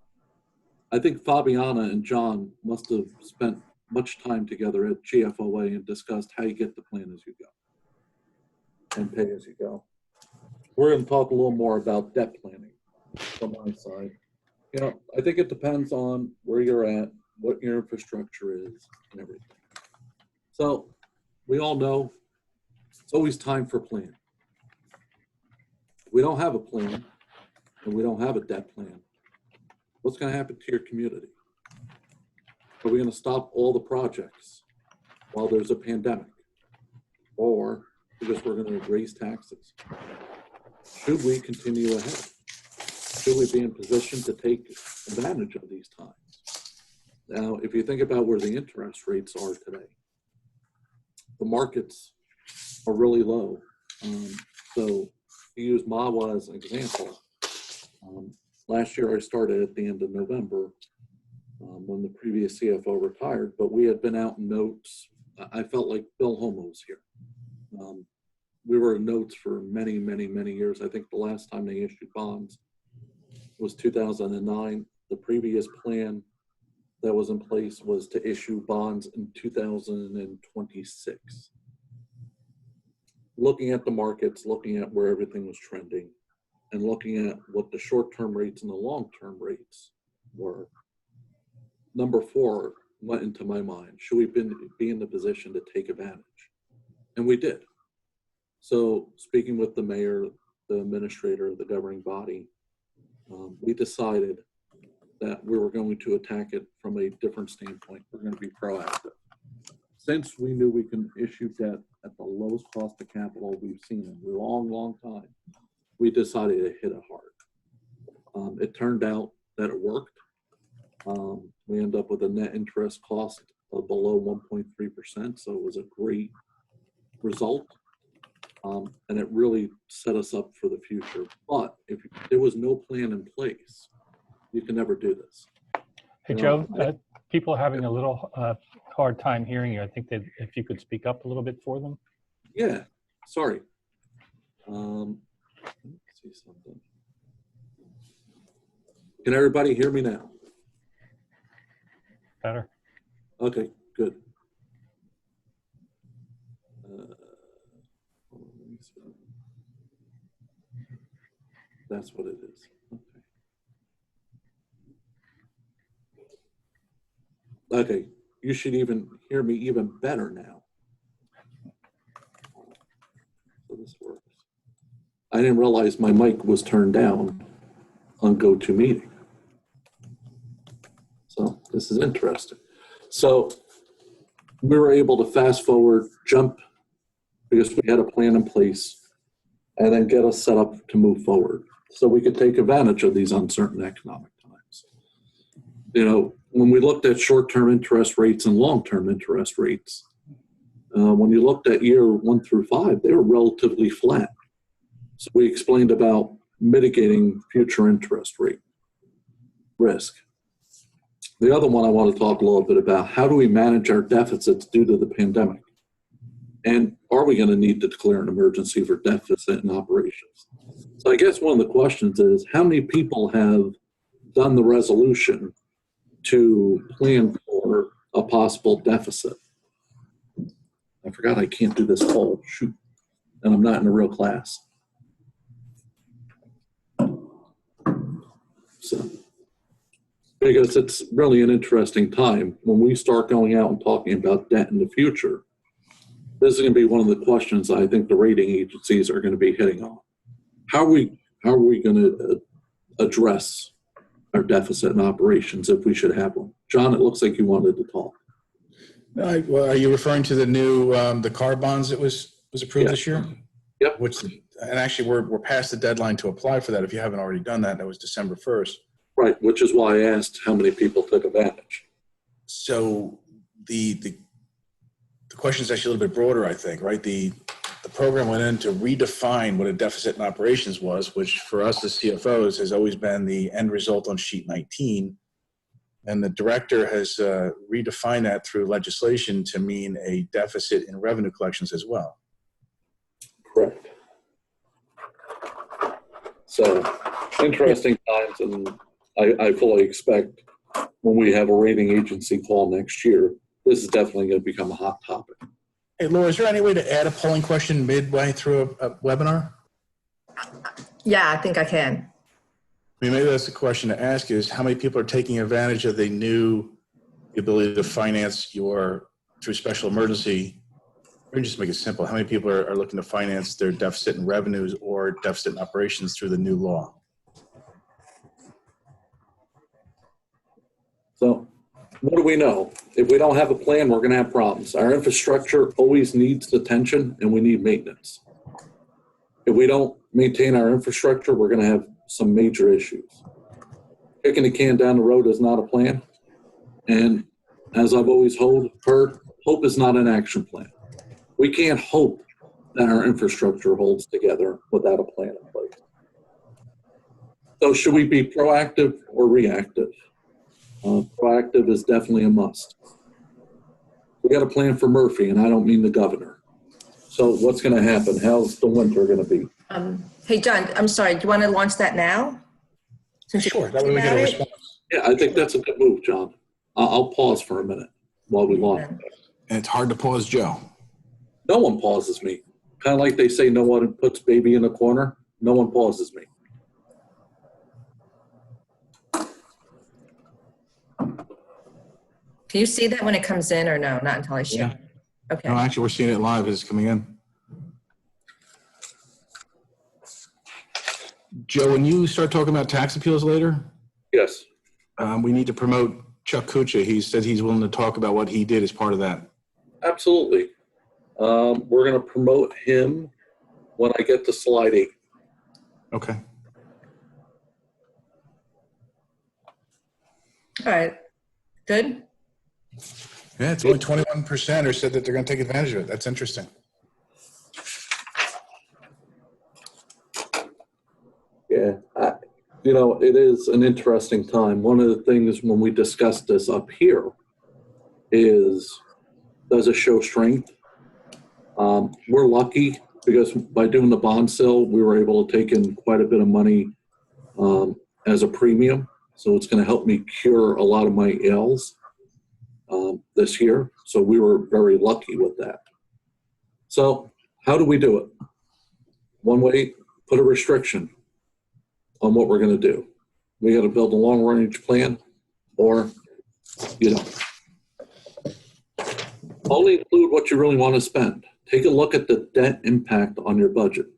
I think Fabiana and John must have spent much time together at GFOA and discussed how you get the plan as you go and pay as you go. We're going to talk a little more about debt planning from my side. You know, I think it depends on where you're at, what your infrastructure is, and everything. So we all know it's always time for plan. We don't have a plan and we don't have a debt plan. What's going to happen to your community? Are we going to stop all the projects while there's a pandemic? Or because we're going to raise taxes? Should we continue ahead? Should we be in position to take advantage of these times? Now, if you think about where the interest rates are today, the markets are really low. So to use MAWA as an example, last year I started at the end of November when the previous CFO retired, but we had been out in notes. I felt like Bill Homo was here. We were in notes for many, many, many years. I think the last time they issued bonds was 2009. The previous plan that was in place was to issue bonds in 2026. Looking at the markets, looking at where everything was trending, and looking at what the short-term rates and the long-term rates were, number 4 went into my mind. Should we be in the position to take advantage? And we did. So speaking with the mayor, the administrator, the governing body, we decided that we were going to attack it from a different standpoint. We're going to be proactive. Since we knew we can issue debt at the lowest cost of capital we've seen in a long, long time, we decided to hit it hard. It turned out that it worked. We ended up with a net interest cost of below 1.3%, so it was a great result. And it really set us up for the future. But if there was no plan in place, you can never do this. Hey, Joe, people are having a little hard time hearing you. I think that if you could speak up a little bit for them. Yeah, sorry. Let me see something. Can everybody hear me now? Better. Okay, good. That's what it is. Okay. Okay, you should even hear me even better now. So this works. I didn't realize my mic was turned down on GoToMeeting. So this is interesting. So we were able to fast forward, jump, because we had a plan in place, and then get us set up to move forward so we could take advantage of these uncertain economic times. You know, when we looked at short-term interest rates and long-term interest rates, when you looked at year 1 through 5, they were relatively flat. So we explained about mitigating future interest rate risk. The other one I want to talk a little bit about, how do we manage our deficits due to the pandemic? And are we going to need to declare an emergency for deficit in operations? So I guess one of the questions is, how many people have done the resolution to plan for a possible deficit? I forgot I can't do this poll, shoot, and I'm not in a real class. So, because it's really an interesting time when we start going out and talking about debt in the future. This is going to be one of the questions I think the rating agencies are going to be hitting on. How are we going to address our deficit in operations if we should have one? John, it looks like you wanted to talk. Well, are you referring to the new the car bonds that was approved this year? Yep. And actually, we're past the deadline to apply for that. If you haven't already done that, that was December 1st. Right, which is why I asked how many people took advantage. So the question is actually a little bit broader, I think, right? The program went in to redefine what a deficit in operations was, which for us as CFOs has always been the end result on sheet 19. And the director has redefined that through legislation to mean a deficit in revenue collections as well. Correct. So interesting times, and I fully expect when we have a rating agency call next year, this is definitely going to become a hot topic. Hey, Laura, is there any way to add a polling question midway through a webinar? Yeah, I think I can. I mean, maybe that's the question to ask is how many people are taking advantage of the ability to finance your through special emergency, or just make it simple, how many people are looking to finance their deficit in revenues or deficit in operations through the new law? So what do we know? If we don't have a plan, we're going to have problems. Our infrastructure always needs attention, and we need maintenance. If we don't maintain our infrastructure, we're going to have some major issues. Kicking the can down the road is not a plan. And as I've always heard, hope is not an action plan. We can't hope that our infrastructure holds together without a plan in place. So should we be proactive or reactive? Proactive is definitely a must. We got a plan for Murphy, and I don't mean the governor. So what's going to happen? How's the winter going to be? Hey, John, I'm sorry. Do you want to launch that now? Sure, that way we get a response. Yeah, I think that's a good move, John. I'll pause for a minute while we launch. And it's hard to pause Joe. No one pauses me. Kind of like they say no one puts baby in a corner. No one pauses me. Can you see that when it comes in or no? Not until I share. Yeah. Okay. No, actually, we're seeing it live as it's coming in. Joe, when you start talking about tax appeals later, Yes. we need to promote Chuck Kucha. He said he's willing to talk about what he did as part of that. Absolutely. We're going to promote him when I get to slide 8. Okay. All right. Good. Yeah, it's only 21% or said that they're going to take advantage of it. That's interesting. Yeah. It is an interesting time. One of the things when we discussed this up here is, does it show strength? We're lucky because by doing the bond sale, we were able to take in quite a bit of money as a premium. So it's going to help me cure a lot of my ails this year. So we were very lucky with that. So how do we do it? One way, put a restriction on what we're going to do. We got to build a long range plan, or, only include what you really want to spend. Take a look at the debt impact on your budget.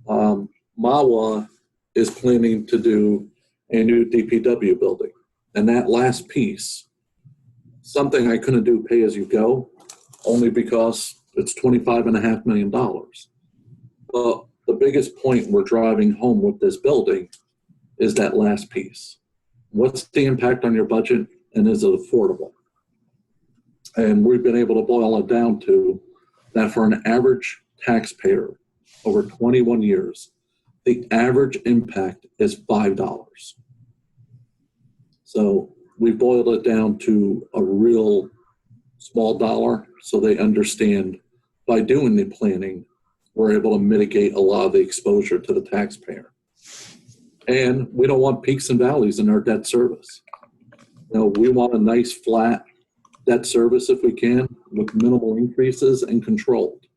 MAWA is planning to do a new DPW building. And that last piece, something I couldn't do pay as you go, only because it's $25.5 million. But the biggest point we're driving home with this building is that last piece. What's the impact on your budget, and is it affordable? And we've been able to boil it down to that for an average taxpayer over 21 years, the average impact is $5. So we boiled it down to a real small dollar so they understand by doing the planning, we're able to mitigate a lot of the exposure to the taxpayer. And we don't want peaks and valleys in our debt service. We want a nice flat debt service if we can, with minimal increases and controlled.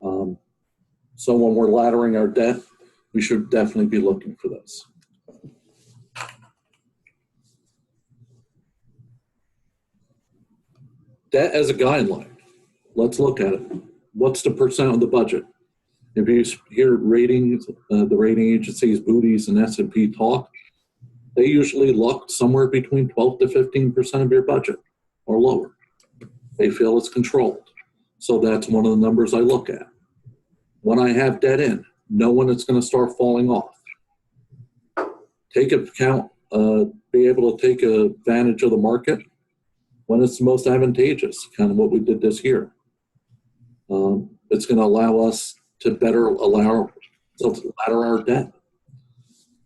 So when we're laddering our debt, we should definitely be looking for this. Debt as a guideline. Let's look at it. What's the percent of the budget? If you hear ratings, the rating agencies, Moody's and S&P talk, they usually look somewhere between 12 to 15% of your budget or lower. They feel it's controlled. So that's one of the numbers I look at. When I have debt in, know when it's going to start falling off. Take account, be able to take advantage of the market when it's most advantageous, kind of what we did this year. It's going to allow us to better ladder our debt.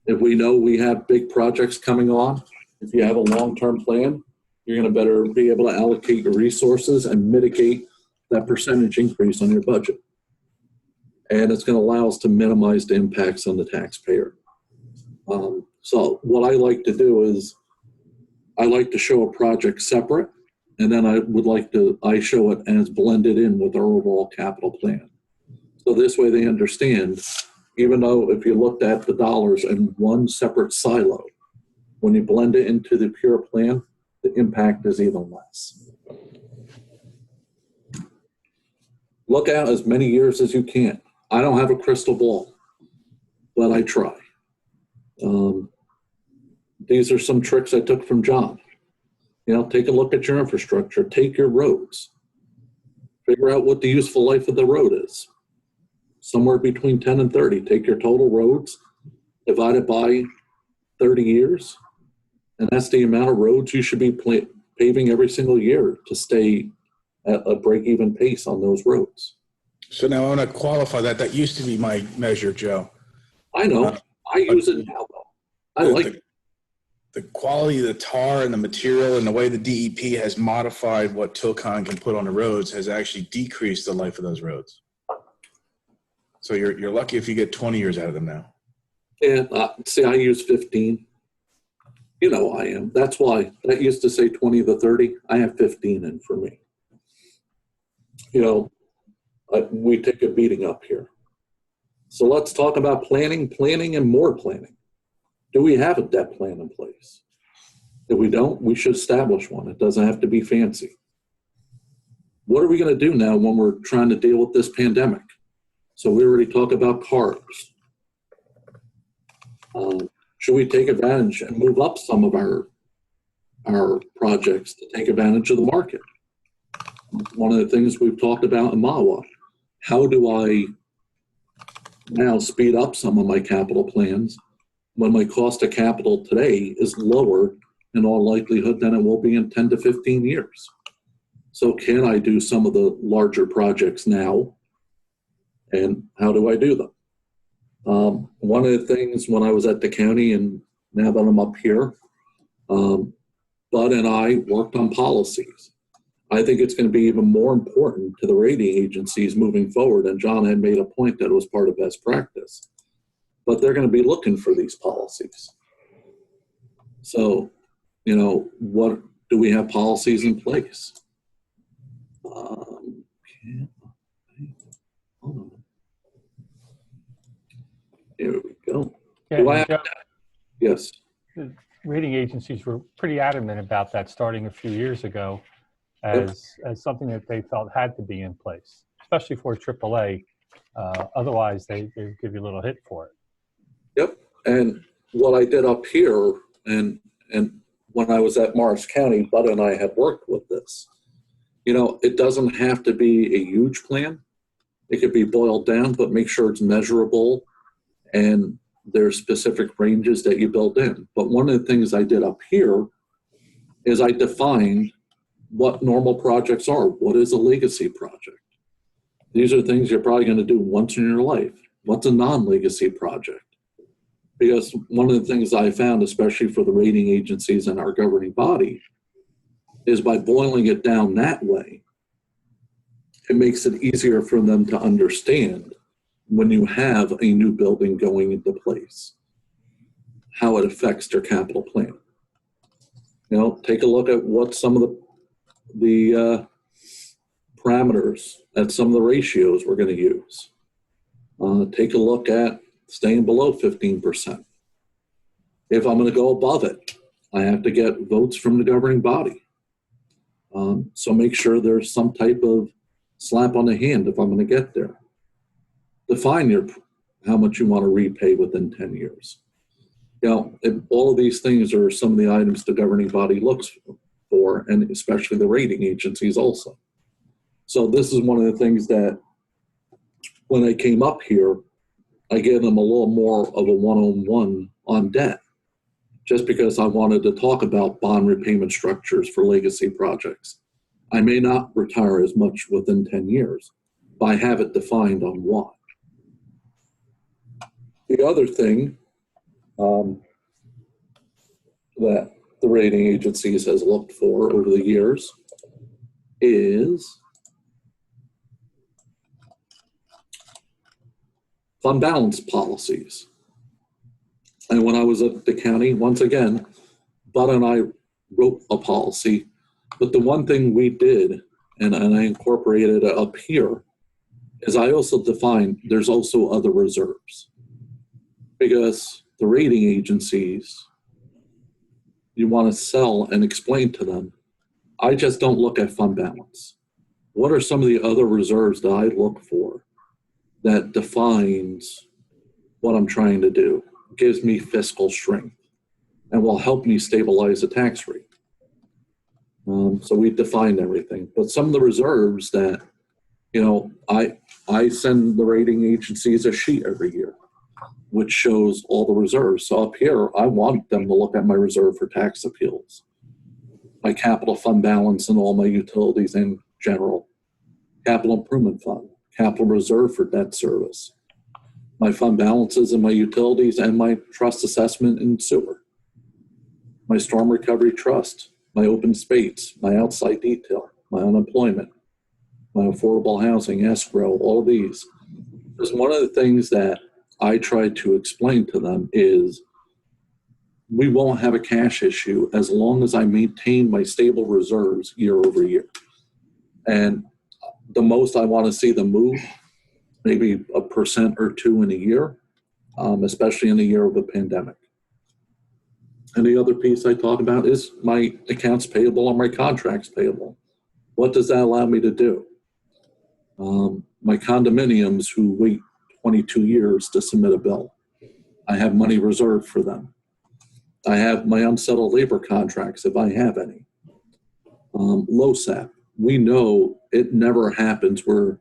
If we know we have big projects coming on, if you have a long-term plan, you're going to better be able to allocate your resources and mitigate that percentage increase on your budget. And it's going to allow us to minimize the impacts on the taxpayer. So what I like to do is I like to show a project separate, and then I show it as blended in with our overall capital plan. So this way they understand, even though if you looked at the dollars in one separate silo, when you blend it into the pure plan, the impact is even less. look out as many years as you can. I don't have a crystal ball, but I try. These are some tricks I took from John. Take a look at your infrastructure, take your roads, figure out what the useful life of the road is. Somewhere between 10 and 30. Take your total roads, divide it by 30 years, and that's the amount of roads you should be paving every single year to stay at a break-even pace on those roads. So now I want to qualify that. That used to be my measure, Joe. I know. I use it now, though. I like it. The quality of the tar and the material and the way the DEP has modified what Tilcon can put on the roads has actually decreased the life of those roads. So you're lucky if you get 20 years out of them now. And see, I use 15. I am. That's why that used to say 20 to 30. I have 15 in for me. We take a beating up here. So let's talk about planning, and more planning. Do we have a debt plan in place? If we don't, we should establish one. It doesn't have to be fancy. What are we going to do now when we're trying to deal with this pandemic? So we already talked about cars. Should we take advantage and move up some of our projects to take advantage of the market? One of the things we've talked about in MAWA, how do I now speed up some of my capital plans when my cost of capital today is lower in all likelihood than it will be in 10 to 15 years? So can I do some of the larger projects now? And how do I do them? One of the things when I was at the county and now that I'm up here, Bud and I worked on policies. I think it's going to be even more important to the rating agencies moving forward. And John had made a point that it was part of best practice. But they're going to be looking for these policies. So, what do we have policies in place? Here we go. Yeah, Yes. the rating agencies were pretty adamant about that starting a few years ago as something that they felt had to be in place, especially for AAA. Otherwise, they give you a little hit for it. Yep. And what I did up here, and when I was at Morris County, Bud and I had worked with this. It doesn't have to be a huge plan. It could be boiled down, but make sure it's measurable and there's specific ranges that you build in. But one of the things I did up here is I defined what normal projects are. What is a legacy project? These are things you're probably going to do once in your life. What's a non-legacy project? Because one of the things I found, especially for the rating agencies and our governing body, is by boiling it down that way, it makes it easier for them to understand when you have a new building going into place, how it affects their capital plan. Take a look at what some of the parameters at some of the ratios we're going to use. Take a look at staying below 15%. If I'm going to go above it, I have to get votes from the governing body. So make sure there's some type of slap on the hand if I'm going to get there. Define how much you want to repay within 10 years. All of these things are some of the items the governing body looks for, and especially the rating agencies also. So this is one of the things that when I came up here, I gave them a little more of a one-on-one on debt, just because I wanted to talk about bond repayment structures for legacy projects. I may not retire as much within 10 years, but I have it defined on why. The other thing that the rating agencies has looked for over the years is fund balance policies. And when I was at the county, once again, Bud and I wrote a policy, but the one thing we did, and I incorporated it up here, is I also defined there's also other reserves. Because the rating agencies, you want to sell and explain to them, I just don't look at fund balance. what are some of the other reserves that I look for that defines what I'm trying to do, gives me fiscal strength, and will help me stabilize the tax rate. So we defined everything. But some of the reserves that, I send the rating agencies a sheet every year, which shows all the reserves. So up here, I want them to look at my reserve for tax appeals, my capital fund balance and all my utilities in general, capital improvement fund, capital reserve for debt service, my fund balances and my utilities and my trust assessment and sewer, my storm recovery trust, my open space, my outside detail, my unemployment, my affordable housing, escrow, all of these. Because one of the things that I try to explain to them is we won't have a cash issue as long as I maintain my stable reserves year over year. And the most I want to see them move, maybe 1% or 2% in a year, especially in the year of the pandemic. And the other piece I talk about is my accounts payable or my contracts payable. What does that allow me to do? My condominiums who wait 22 years to submit a bill, I have money reserved for them. I have my unsettled labor contracts if I have any. LoSAP, we know it never happens where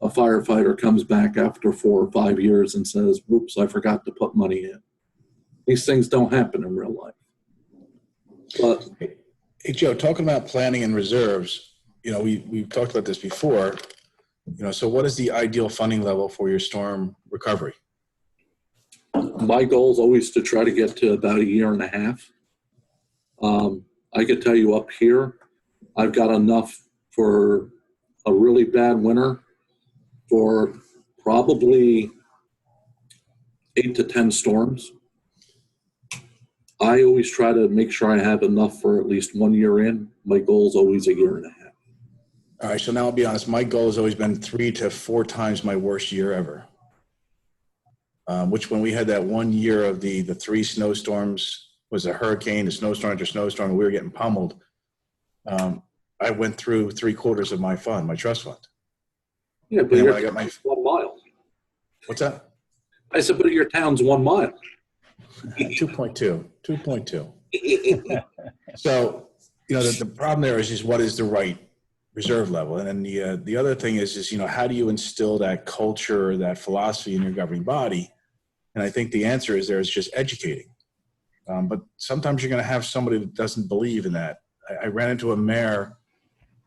a firefighter comes back after 4 or 5 years and says, whoops, I forgot to put money in. These things don't happen in real life. But Hey, Joe, talking about planning and reserves, we've talked about this before. So what is the ideal funding level for your storm recovery? my goal is always to try to get to about 1.5 years. I could tell you up here, I've got enough for a really bad winter for probably 8 to 10 storms. I always try to make sure I have enough for at least 1 year in. My goal is always 1.5 years. All right, so now I'll be honest. My goal has always been 3 to 4 times my worst year ever. Which when we had that 1 year of the 3 snowstorms, was a hurricane, a snowstorm after snowstorm, and we were getting pummeled. I went through 3/4 of my fund, my trust fund. Yeah, but And your when I got my, town's 1 mile. what's that? I said, but your town's 1 mile. 2.2. So, the problem there is what is the right reserve level? And then the other thing is how do you instill that culture or that philosophy in your governing body? And I think the answer is just educating. But sometimes you're going to have somebody that doesn't believe in that. I ran into a mayor,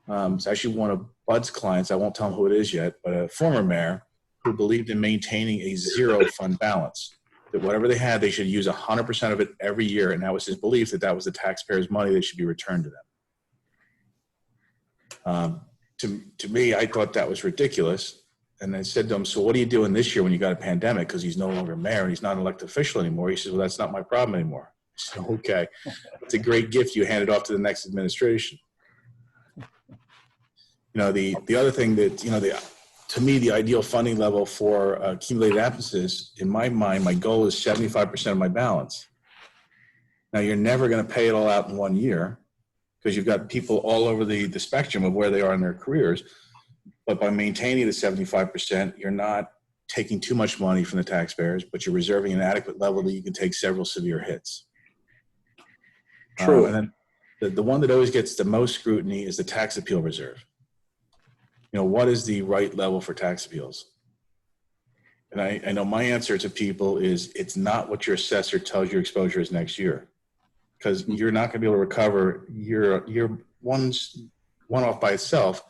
it's actually one of Bud's clients, I won't tell him who it is yet, but a former mayor who believed in maintaining a 0 fund balance, that whatever they had, they should use 100% of it every year. And that was his belief, that was the taxpayers' money that should be returned to them. To me, I thought that was ridiculous. And I said to him, so what are you doing this year when you got a pandemic? Because he's no longer mayor and he's not an elected official anymore. He says, well, that's not my problem anymore. I said, okay, it's a great gift. You hand it off to the next administration. The other thing that, to me, the ideal funding level for accumulated absences, in my mind, my goal is 75% of my balance. Now, you're never going to pay it all out in 1 year because you've got people all over the spectrum of where they are in their careers. But by maintaining the 75%, you're not taking too much money from the taxpayers, but you're reserving an adequate level that you can take several severe hits. True. And then the one that always gets the most scrutiny is the tax appeal reserve. What is the right level for tax appeals? And I know my answer to people is it's not what your assessor tells your exposure is next year, because you're not going to be able to recover your one off by itself.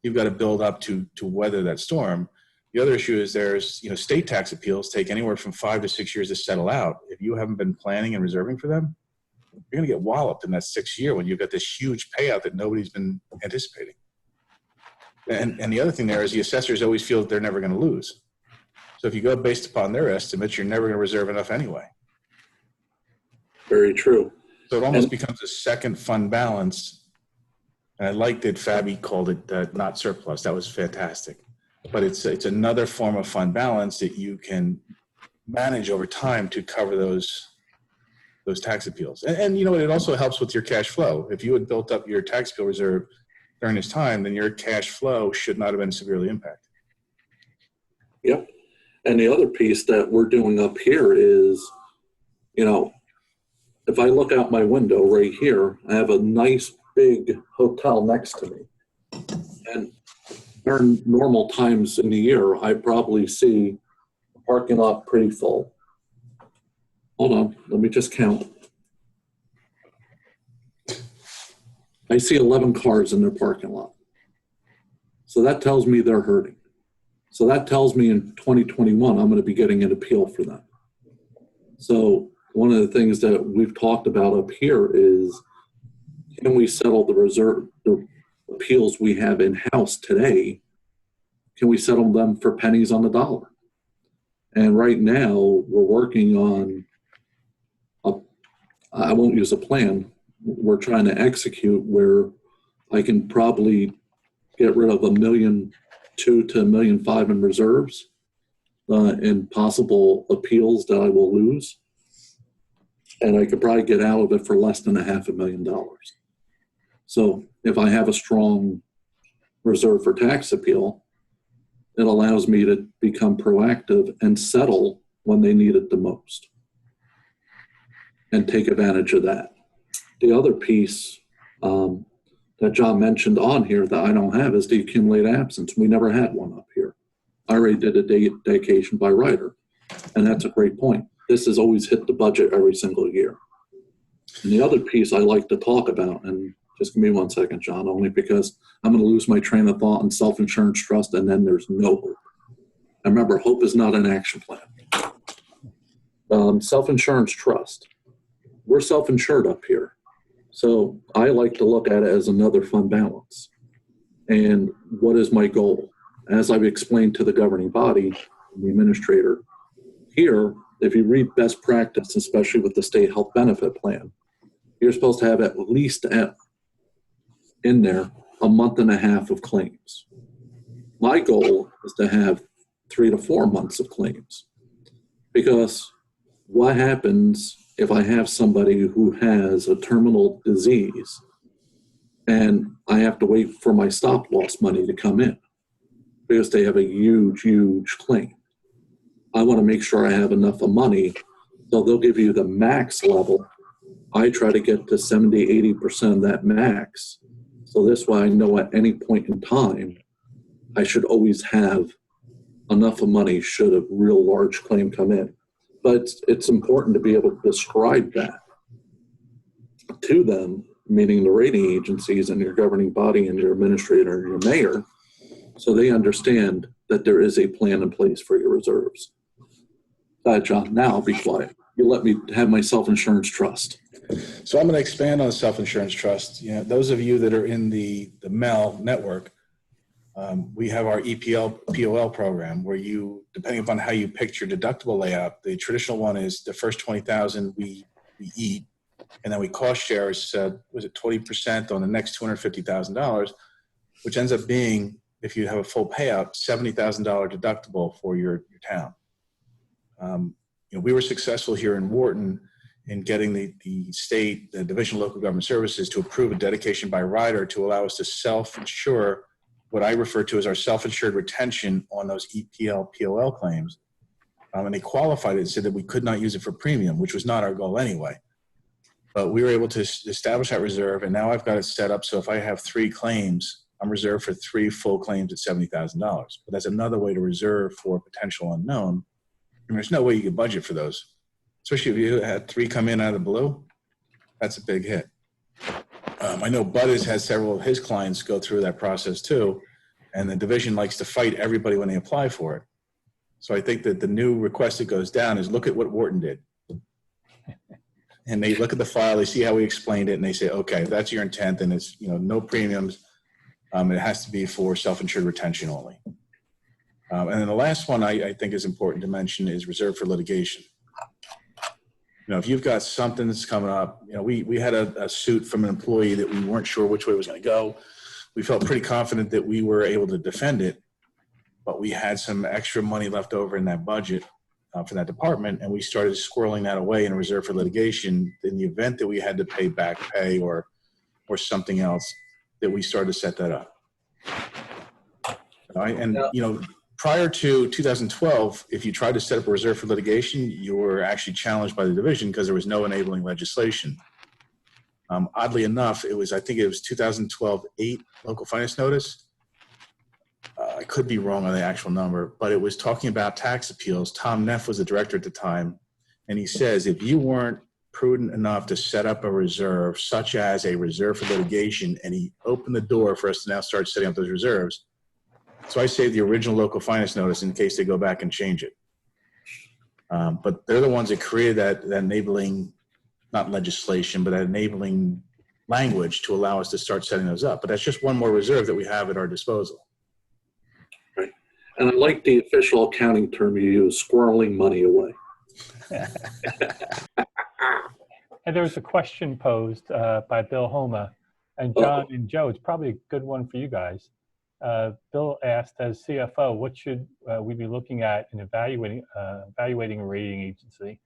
You've got to build up to weather that storm. The other issue is there's, state tax appeals take anywhere from 5 to 6 years to settle out. If you haven't been planning and reserving for them, you're going to get walloped in that 6th year when you've got this huge payout that nobody's been anticipating. And the other thing there is the assessors always feel that they're never going to lose. So if you go based upon their estimates, you're never going to reserve enough anyway. Very true. So it almost becomes a second fund balance. And I liked that Fabi called it not surplus. That was fantastic. But it's another form of fund balance that you can manage over time to cover those tax appeals. And it also helps with your cash flow. If you had built up your tax appeal reserve during this time, then your cash flow should not have been severely impacted. Yep. And the other piece that we're doing up here is, you know, if I look out my window right here, I have a nice big hotel next to me. And during normal times in the year, I probably see the parking lot pretty full. Hold on, let me just count. I see 11 cars in their parking lot. So that tells me they're hurting. So that tells me in 2021, I'm going to be getting an appeal for them. So one of the things that we've talked about up here is, can we settle the appeals we have in-house today? Can we settle them for pennies on the dollar? And right now we're working on, I won't use a plan, we're trying to execute where I can probably get rid of $1.2 million to $1.5 million in reserves and possible appeals that I will lose. And I could probably get out of it for less than $500,000. So if I have a strong reserve for tax appeal, it allows me to become proactive and settle when they need it the most and take advantage of that. The other piece that John mentioned on here that I don't have is the accumulated absence. We never had one up here. I already did a dedication by rider, and that's a great point. This has always hit the budget every single year. And the other piece I like to talk about, and just give me 1 second, John, only because I'm going to lose my train of thought on self-insurance trust, and then there's no hope. And remember, hope is not an action plan. Self-insurance trust. We're self-insured up here. So I like to look at it as another fund balance. And what is my goal? As I've explained to the governing body, the administrator, here, if you read best practice, especially with the state health benefit plan, you're supposed to have at least in there a month and a half of claims. My goal is to have 3 to 4 months of claims, because what happens if I have somebody who has a terminal disease and I have to wait for my stop loss money to come in because they have a huge, huge claim? I want to make sure I have enough of money, so they'll give you the max level. I try to get to 70, 80% of that max. So this way I know at any point in time, I should always have enough of money should a real large claim come in. But it's important to be able to describe that to them, meaning the rating agencies and your governing body and your administrator and your mayor, so they understand that there is a plan in place for your reserves. John, now I'll be quiet. You let me have my self-insurance trust. So I'm going to expand on the self-insurance trust. You know, those of you that are in the MEL network, we have our POL program where you, depending upon how you picked your deductible layout, the traditional one is the first 20,000 we eat, and then we cost share was it 20% on the next $250,000, which ends up being, if you have a full payout, $70,000 deductible for your town. We were successful here in Wharton in getting the state, the Division of Local Government Services, to approve a dedication by rider to allow us to self-insure what I refer to as our self-insured retention on those EPL, POL claims. And they qualified it and said that we could not use it for premium, which was not our goal anyway. But we were able to establish that reserve, and now I've got it set up so if I have 3 claims, I'm reserved for 3 full claims at $70,000. But that's another way to reserve for potential unknown. And there's no way you could budget for those, especially if you had 3 come in out of the blue. That's a big hit. I know Bud has had several of his clients go through that process too, and the division likes to fight everybody when they apply for it. So I think that the new request that goes down is look at what Wharton did. And they look at the file, they see how we explained it, and they say, okay, if that's your intent, then it's no premiums. It has to be for self-insured retention only. And then the last one I think is important to mention is reserved for litigation. If you've got something that's coming up, we had a suit from an employee that we weren't sure which way it was going to go. We felt pretty confident that we were able to defend it, but we had some extra money left over in that budget for that department, and we started squirreling that away in a reserve for litigation in the event that we had to pay back pay or something else. that we started to set that up. All right? And, you know, prior to 2012, if you tried to set up a reserve for litigation, you were actually challenged by the division because there was no enabling legislation. Oddly enough, I think it was 2012-8 local finance notice. I could be wrong on the actual number, but it was talking about tax appeals. Tom Neff was the director at the time, and he says, if you weren't prudent enough to set up a reserve, such as a reserve for litigation, and he opened the door for us to now start setting up those reserves. So I saved the original local finance notice in case they go back and change it. But they're the ones that created that enabling, not legislation, but that enabling language to allow us to start setting those up. But that's just one more reserve that we have at our disposal. Right. And I like the official accounting term you use, squirreling money away. And there was a question posed by Bill Homa, and John and Joe, it's probably a good one for you guys. Bill asked, as CFO, what should we be looking at in evaluating a rating agency,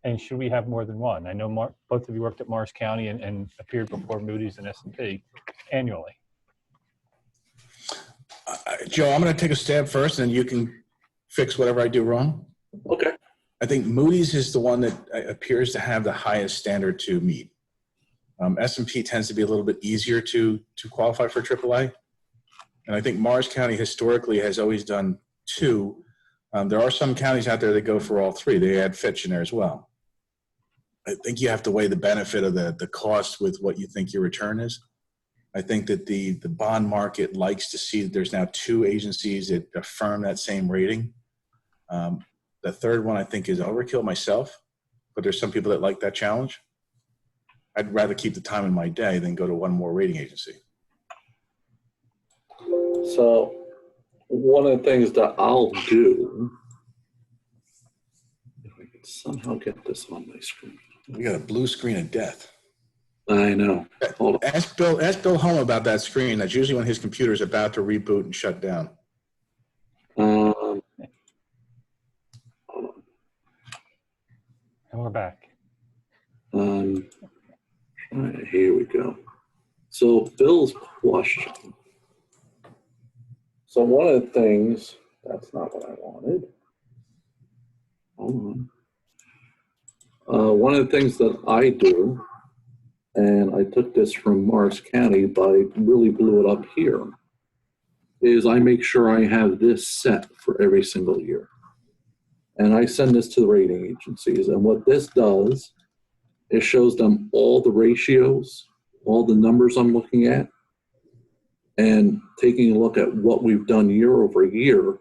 and should we have more than one? I know both of you worked at Morris County and appeared before Moody's and S&P annually. Joe, I'm going to take a stab first, and you can fix whatever I do wrong. Okay. I think Moody's is the one that appears to have the highest standard to meet. S&P tends to be a little bit easier to qualify for AAA. And I think Morris County historically has always done 2. There are some counties out there that go for all 3. They add Fitch in there as well. I think you have to weigh the benefit of the cost with what you think your return is. I think that the bond market likes to see that there's now 2 agencies that affirm that same rating. The third one I think is overkill myself, but there's some people that like that challenge. I'd rather keep the time in my day than go to one more rating agency. So one of the things that I'll do, if I can somehow get this on my screen. We got a blue screen of death. I know. Hold on. Ask Bill Home about that screen. That's usually when his computer's about to reboot and shut down. Hold on. And we're back. Right, here we go. So Bill's question. So one of the things, that's not what I wanted. Hold on. One of the things that I do, and I took this from Morris County, but I really blew it up here, is I make sure I have this set for every single year. And I send this to the rating agencies. And what this does, it shows them all the ratios, all the numbers I'm looking at, and taking a look at what we've done year over year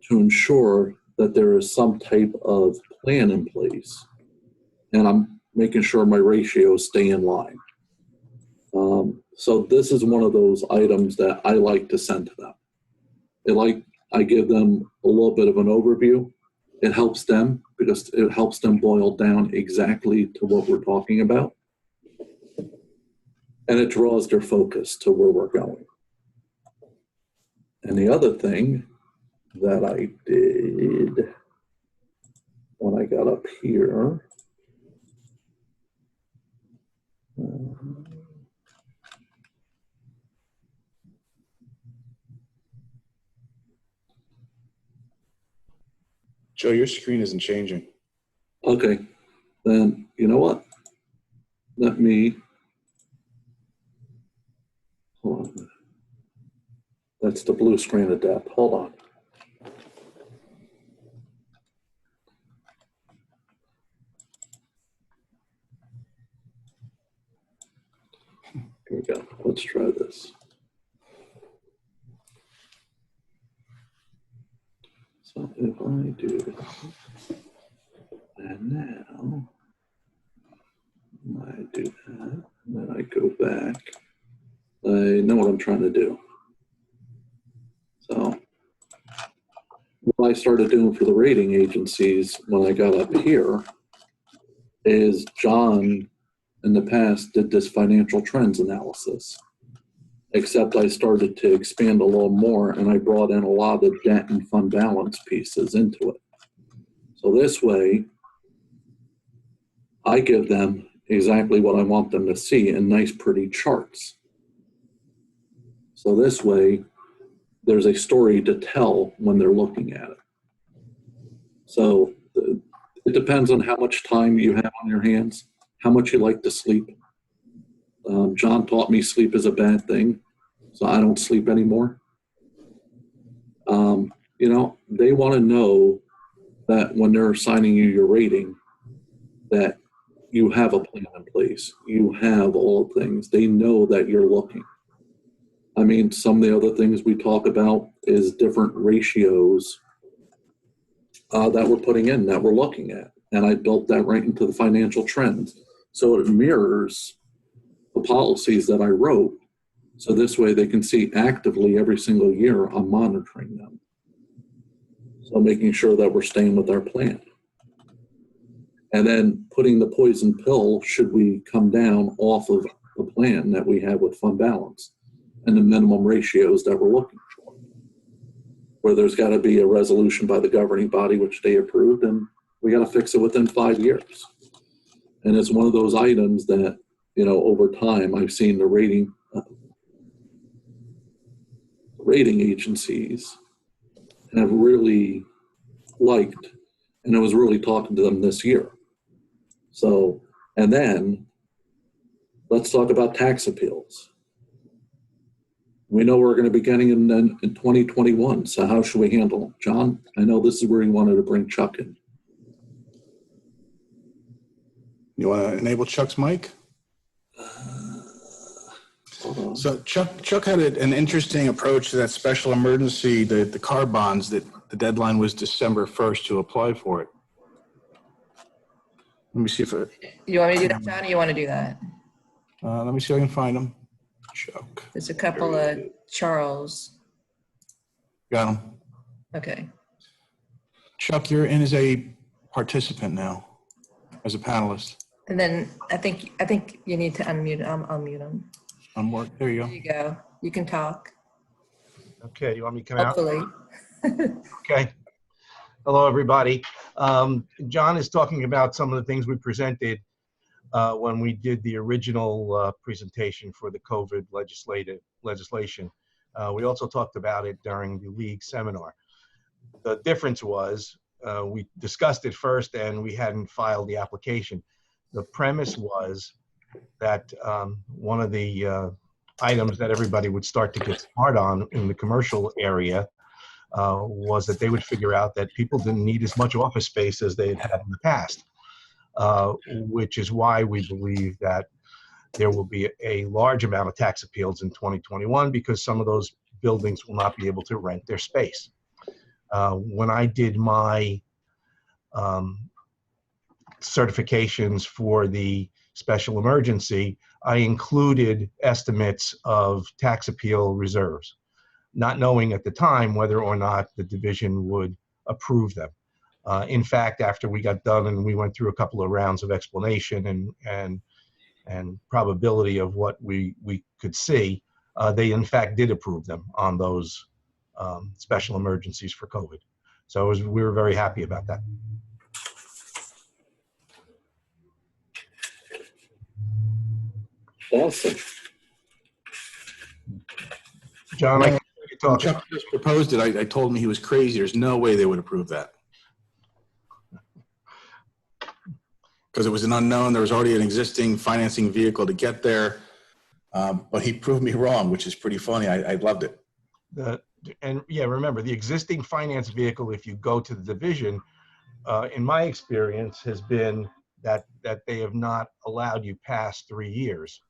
to ensure that there is some type of plan in place. And I'm making sure my ratios stay in line. So this is one of those items that I like to send to them. I give them a little bit of an overview. It helps them because it helps them boil down exactly to what we're talking about. And it draws their focus to where we're going. And the other thing that I did when I got up here, Joe, your screen isn't changing. okay, then you know what? Let me, hold on. That's the blue screen of death. Hold on. Here we go. Let's try this. So if I do, and now I do that, and then I go back, I know what I'm trying to do. So what I started doing for the rating agencies when I got up here is John in the past did this financial trends analysis, except I started to expand a little more and I brought in a lot of the debt and fund balance pieces into it. So this way, I give them exactly what I want them to see in nice, pretty charts. So this way, there's a story to tell when they're looking at it. So it depends on how much time you have on your hands, how much you like to sleep. John taught me sleep is a bad thing, so I don't sleep anymore. You know, they want to know that when they're assigning you your rating, that you have a plan in place. You have all things. They know that you're looking. I mean, some of the other things we talk about is different ratios that we're putting in, that we're looking at. And I built that right into the financial trends. So it mirrors the policies that I wrote. So this way they can see actively every single year I'm monitoring them. So making sure that we're staying with our plan. And then putting the poison pill, should we come down off of the plan that we have with fund balance and the minimum ratios that we're looking for, where there's got to be a resolution by the governing body, which they approved, and we got to fix it within 5 years. And it's one of those items that, you know, over time, I've seen the rating agencies have really liked, and I was really talking to them this year. So, and then let's talk about tax appeals. We know we're going to be getting in 2021. So how should we handle them? John, I know this is where you wanted to bring Chuck in. You want to enable Chuck's mic? Hold on. So Chuck had an interesting approach to that special emergency, the car bonds, that the deadline was December 1st to apply for it. Let me see if You want me to do that, John, or you want to do that? let me see if I can find him. Chuck. There's a couple of Charles. Got him. Okay. Chuck, you're in as a participant now, as a panelist. And then I think you need to unmute. I'll unmute him. There you There go. you go. You can talk. Okay, you want me to come out? Hopefully. Okay. Hello, everybody. John is talking about some of the things we presented when we did the original presentation for the COVID legislation. We also talked about it during the league seminar. The difference was we discussed it first and we hadn't filed the application. The premise was that one of the items that everybody would start to get smart on in the commercial area was that they would figure out that people didn't need as much office space as they had had in the past, which is why we believe that there will be a large amount of tax appeals in 2021 because some of those buildings will not be able to rent their space. When I did my certifications for the special emergency, I included estimates of tax appeal reserves, not knowing at the time whether or not the division would approve them. In fact, after we got done and we went through a couple of rounds of explanation and probability of what we could see, they in fact did approve them on those special emergencies for COVID. So we were very happy about that. Awesome. John, I can hear you When talking. Chuck just proposed it, I told him he was crazy. There's no way they would approve that. Because it was an unknown. There was already an existing financing vehicle to get there. But he proved me wrong, which is pretty funny. I loved it. And yeah, remember, the existing finance vehicle, if you go to the division, in my experience, has been that they have not allowed you past 3 years.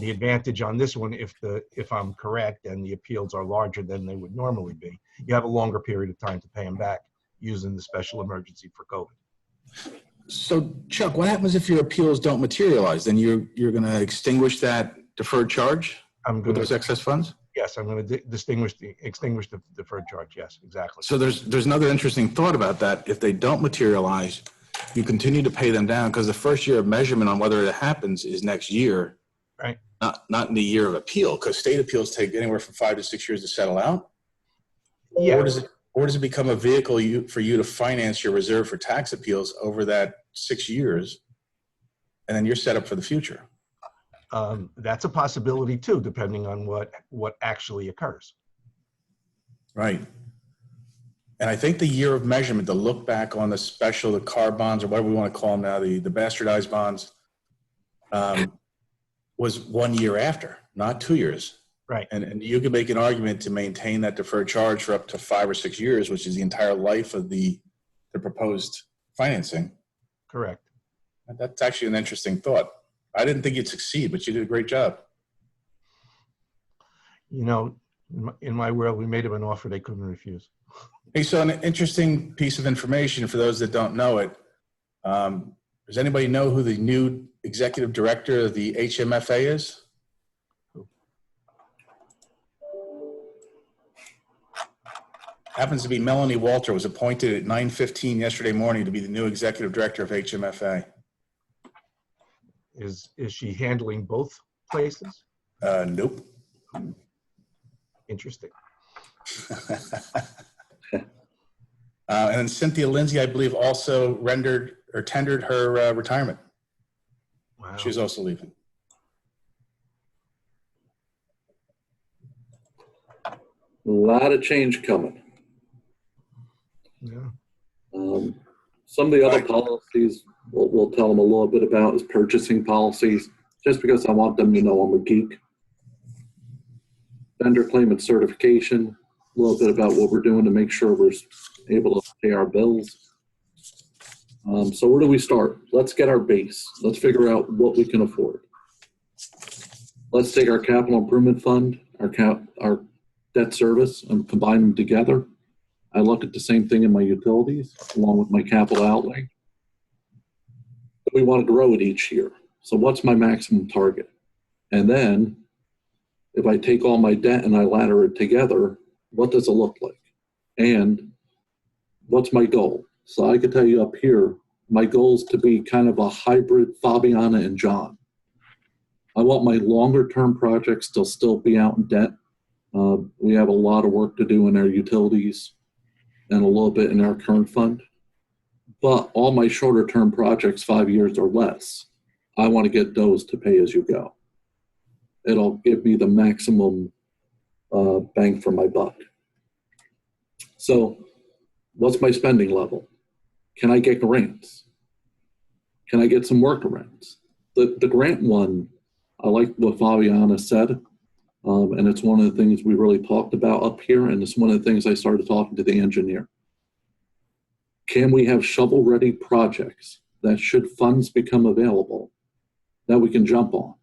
The advantage on this one, if I'm correct, and the appeals are larger than they would normally be, you have a longer period of time to pay them back using the special emergency for COVID. So, Chuck, what happens if your appeals don't materialize? Then you're going to extinguish that deferred charge with those excess funds? Yes, I'm going to extinguish the deferred charge. Yes, exactly. So there's another interesting thought about that. If they don't materialize, you continue to pay them down because the first year of measurement on whether it happens is next year, right? Not in the year of appeal, because state appeals take anywhere from 5 to 6 years to settle out. Yeah. Or does it become a vehicle for you to finance your reserve for tax appeals over that 6 years, and then you're set up for the future? That's a possibility too, depending on what actually occurs. Right. And I think the year of measurement, to look back on the car bonds, or whatever we want to call them now, the bastardized bonds, was 1 year after, not 2 years. Right. And you can make an argument to maintain that deferred charge for up to 5 or 6 years, which is the entire life of the proposed financing. Correct. That's actually an interesting thought. I didn't think you'd succeed, but you did a great job. You know, in my world, we made them an offer they couldn't refuse. Hey, so an interesting piece of information for those that don't know it. Does anybody know who the new executive director of the HMFA is? Happens to be Melanie Walter, was appointed at 9:15 yesterday morning to be the new executive director of HMFA. Is she handling both places? Nope. Interesting. And then Cynthia Lindsay, I believe, also tendered her retirement. Wow. She's also leaving. A lot of change coming. Yeah. Some of the other policies we'll tell them a little bit about is purchasing policies, just because I want them to know I'm a geek. Vendor claimant certification, a little bit about what we're doing to make sure we're able to pay our bills. So where do we start? Let's get our base. Let's figure out what we can afford. Let's take our capital improvement fund, our debt service, and combine them together. I look at the same thing in my utilities, along with my capital outlay. But we want to grow it each year. So what's my maximum target? And then, if I take all my debt and I ladder it together, what does it look like? And what's my goal? So I could tell you up here, my goal is to be kind of a hybrid Fabiana and John. I want my longer term projects to still be out in debt. We have a lot of work to do in our utilities and a little bit in our current fund. But all my shorter term projects, 5 years or less, I want to get those to pay as you go. It'll give me the maximum bang for my buck. So what's my spending level? Can I get grants? Can I get some workarounds? The grant one, I like what Fabiana said, and it's one of the things we really talked about up here, and it's one of the things I started talking to the engineer. Can we have shovel-ready projects that, should funds become available, that we can jump on?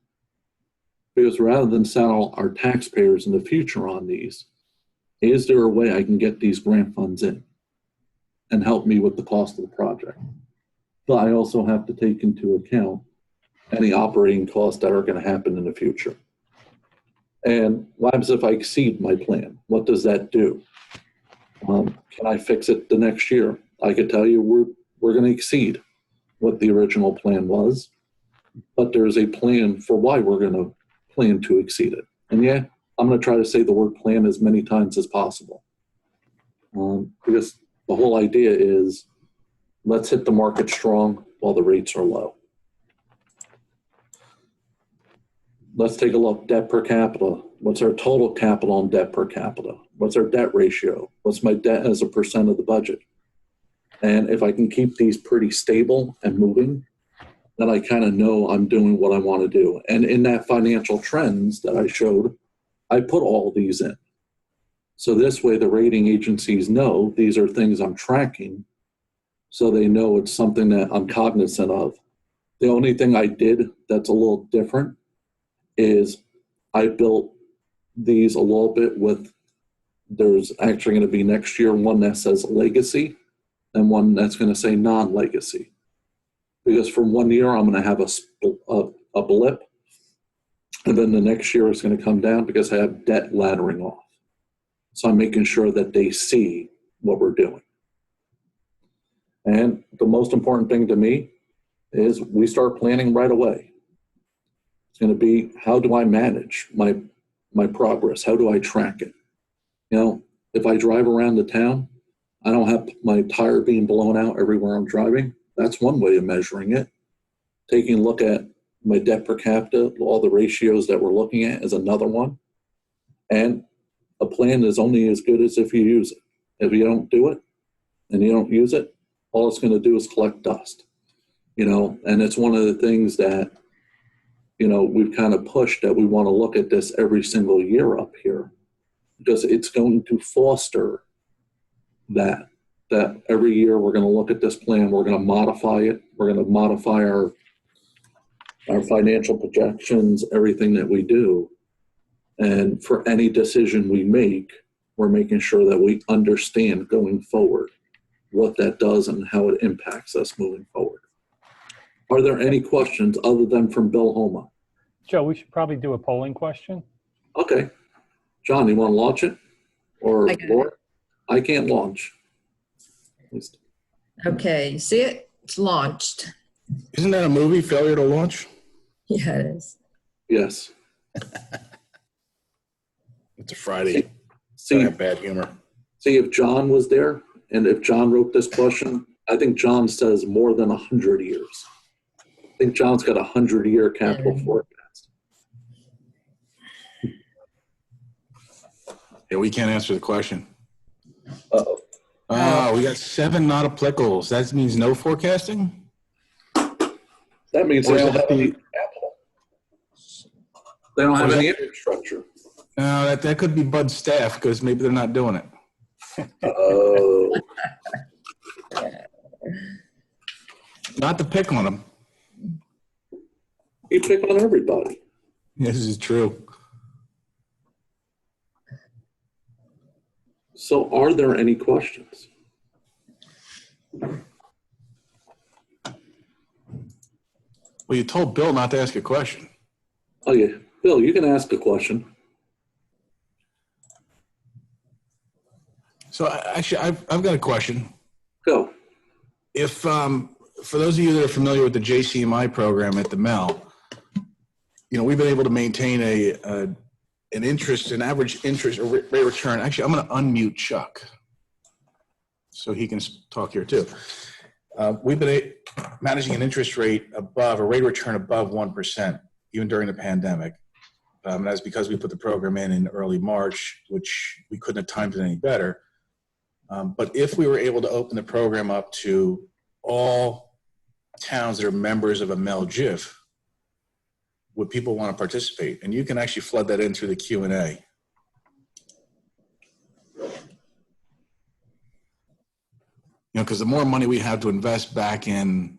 Because rather than saddle our taxpayers in the future on these, is there a way I can get these grant funds in and help me with the cost of the project? But I also have to take into account any operating costs that are going to happen in the future. And what happens if I exceed my plan? What does that do? Can I fix it the next year? I could tell you we're going to exceed what the original plan was, but there's a plan for why we're going to plan to exceed it. And yeah, I'm going to try to say the word plan as many times as possible. Because the whole idea is, let's hit the market strong while the rates are low. Let's take a look, debt per capita. What's our total capital and debt per capita? What's our debt ratio? What's my debt as a percent of the budget? And if I can keep these pretty stable and moving, then I kind of know I'm doing what I want to do. And in that financial trends that I showed, I put all these in. So this way the rating agencies know these are things I'm tracking, so they know it's something that I'm cognizant of. The only thing I did that's a little different is I built these a little bit with, there's actually going to be next year one that says legacy and one that's going to say non-legacy. Because for 1 year, I'm going to have a blip, and then the next year is going to come down because I have debt laddering off. So I'm making sure that they see what we're doing. And the most important thing to me is we start planning right away. It's going to be, how do I manage my progress? How do I track it? You know, if I drive around the town, I don't have my tire being blown out everywhere I'm driving. That's one way of measuring it. Taking a look at My debt per capita, all the ratios that we're looking at is another one. And a plan is only as good as if you use it. If you don't do it and you don't use it, all it's going to do is collect dust. And it's one of the things that, we've kind of pushed, that we want to look at this every single year up here, because it's going to foster that every year we're going to look at this plan, we're going to modify it, we're going to modify our financial projections, everything that we do. And for any decision we make, we're making sure that we understand going forward what that does and how it impacts us moving forward. Are there any questions other than from Bill Homa? Joe, we should probably do a polling question. Okay. John, you want to launch it? Or I got it. Laura? I can't launch. Okay, you see it? It's launched. Isn't that a movie, Failure to Launch? Yeah, it is. Yes. It's a Friday. See, I have bad humor. see if John was there, and if John wrote this question, I think John says more than 100 years. I think John's got a 100-year capital forecast. Yeah, we can't answer the question. Uh-oh. We got 7 not applicables. That means no forecasting? That means Or they is don't that have the- any capital. They don't have any infrastructure. No, that could be Bud's staff, because maybe they're not doing it. Oh. Not to pick on them. You pick on everybody. This is true. So are there any questions? Well, you told Bill not to ask a question. Oh, yeah. Bill, you can ask a question. So actually, I've got a question. Go. If for those of you that are familiar with the JCMI program at the Mel, we've been able to maintain an average interest or rate of return. Actually, I'm going to unmute Chuck so he can talk here too. We've been managing an interest rate above, a rate of return above 1%, even during the pandemic. And that's because we put the program in early March, which we couldn't have timed it any better. But if we were able to open the program up to all towns that are members of a Mel GIF, would people want to participate? And you can actually flood that in through the Q&A. Because the more money we have to invest back into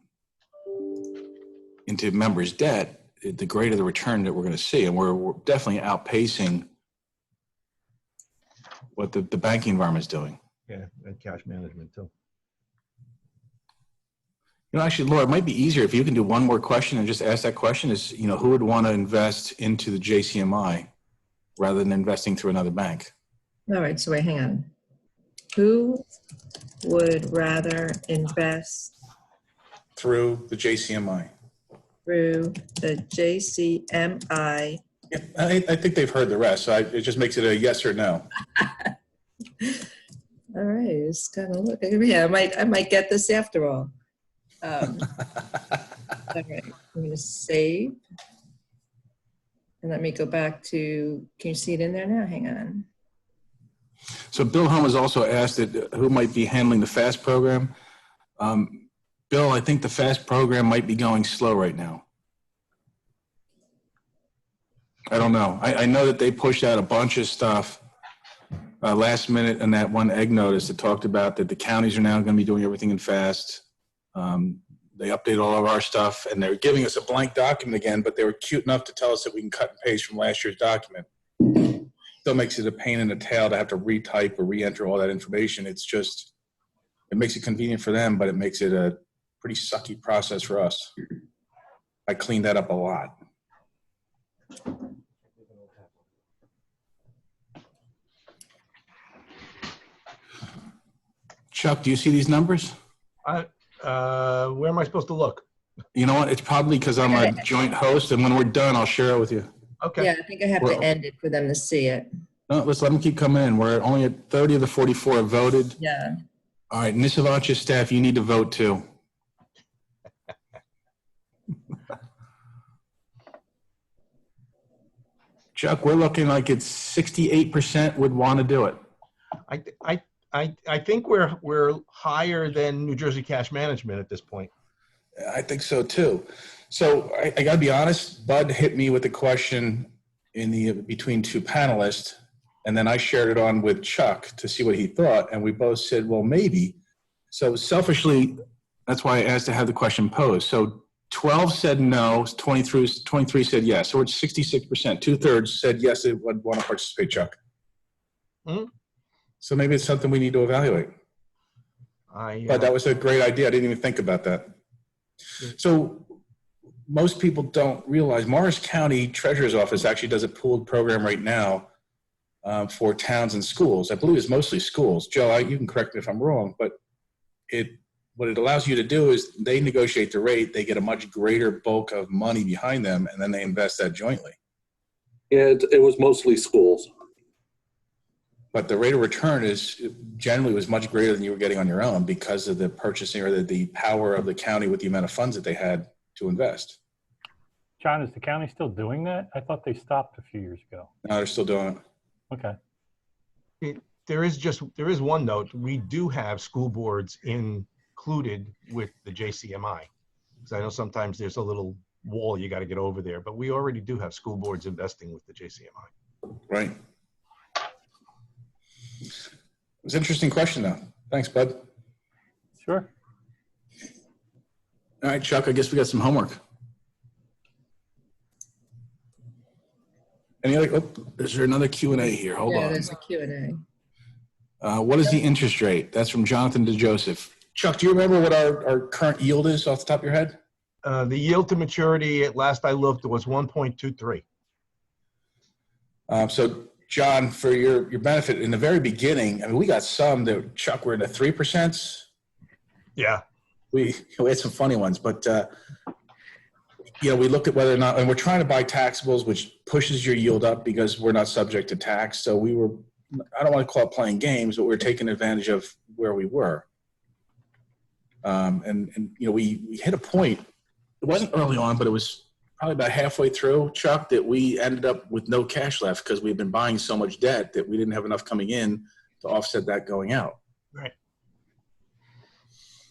members' debt, the greater the return that we're going to see. And we're definitely outpacing what the banking environment is doing. Yeah, and cash management too. Actually, Laura, it might be easier if you can do one more question and just ask that question is, who would want to invest into the JCMI rather than investing through another bank? All right, so wait, hang on. Who would rather invest Through the JCMI. through the JCMI? Yeah, I think they've heard the rest, so it just makes it a yes or no. All right, it's kind of look. Yeah, I might get this after all. All right, I'm going to save. And let me go back to, can you see it in there now? Hang on. So Bill Home has also asked who might be handling the FAST program. Bill, I think the FAST program might be going slow right now. I don't know. I know that they pushed out a bunch of stuff last minute in that one egg notice that talked about that the counties are now going to be doing everything in FAST. They updated all of our stuff, and they're giving us a blank document again, but they were cute enough to tell us that we can cut and paste from last year's document. Still makes it a pain in the tail to have to retype or re-enter all that information. It's just, it makes it convenient for them, but it makes it a pretty sucky process for us. I cleaned that up a lot. Chuck, do you see these numbers? Where am I supposed to look? You know what? It's probably because I'm a joint host, and when we're done, I'll share it with you. Okay. Yeah, I think I have to end it for them to see it. No, let's let them keep coming in. We're only at 30 of the 44 have voted. Yeah. All right, Nisivoccia staff, you need to vote too. Chuck, we're looking like it's 68% would want to do it. I think we're higher than New Jersey Cash Management at this point. I think so too. So I got to be honest, Bud hit me with a question between two panelists, and then I shared it on with Chuck to see what he thought, and we both said, well, maybe. So selfishly, that's why I asked to have the question posed. So 12 said no, 23 said yes. So it's 66%. 2/3 said yes, they would want to participate, Chuck. Hmm? So maybe it's something we need to evaluate. But that was a great idea. I didn't even think about that. So most people don't realize Morris County Treasurer's Office actually does a pooled program right now for towns and schools. I believe it's mostly schools. Joe, you can correct me if I'm wrong, but what it allows you to do is they negotiate the rate, they get a much greater bulk of money behind them, and then they invest that jointly. Yeah, it was mostly schools. But the rate of return generally was much greater than you were getting on your own because of the purchasing or the power of the county with the amount of funds that they had to invest. John, is the county still doing that? I thought they stopped a few years ago. No, they're still doing it. Okay. There is one note. We do have school boards included with the JCMI. Because I know sometimes there's a little wall you got to get over there, but we already do have school boards investing with the JCMI. Right. It's an interesting question, though. Thanks, Bud. Sure. All right, Chuck, I guess we got some homework. Any other, is there another Q&A here? Hold on. Yeah, there's a Q&A. What is the interest rate? That's from Jonathan to Joseph. Chuck, do you remember what our current yield is off the top of your head? The yield to maturity, at last I looked, was 1.23. So, John, for your benefit, in the very beginning, I mean, we got some that, Chuck, were in the 3%. Yeah. We had some funny ones, but, we looked at whether or not, and we're trying to buy taxables, which pushes your yield up because we're not subject to tax. So I don't want to call it playing games, but we're taking advantage of where we were. We hit a point, it wasn't early on, but it was probably about halfway through, Chuck, that we ended up with no cash left because we've been buying so much debt that we didn't have enough coming in to offset that going out. Right.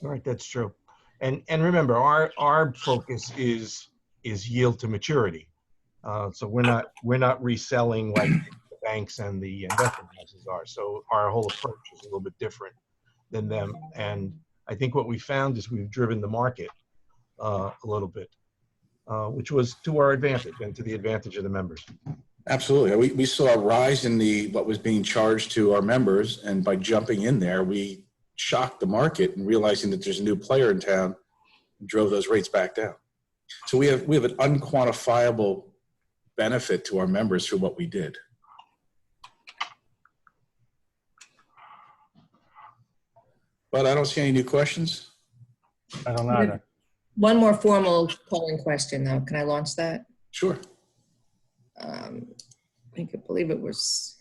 All right, that's true. And remember, our focus is yield to maturity. So we're not reselling like the banks and the investment houses are. So our whole approach is a little bit different than them. And I think what we found is we've driven the market a little bit, which was to our advantage and to the advantage of the members. Absolutely. We saw a rise in what was being charged to our members, and by jumping in there, we shocked the market and realizing that there's a new player in town and drove those rates back down. So we have an unquantifiable benefit to our members through what we did. But I don't see any new questions. I don't know either. One more formal polling question, though. Can I launch that? Sure. I believe it was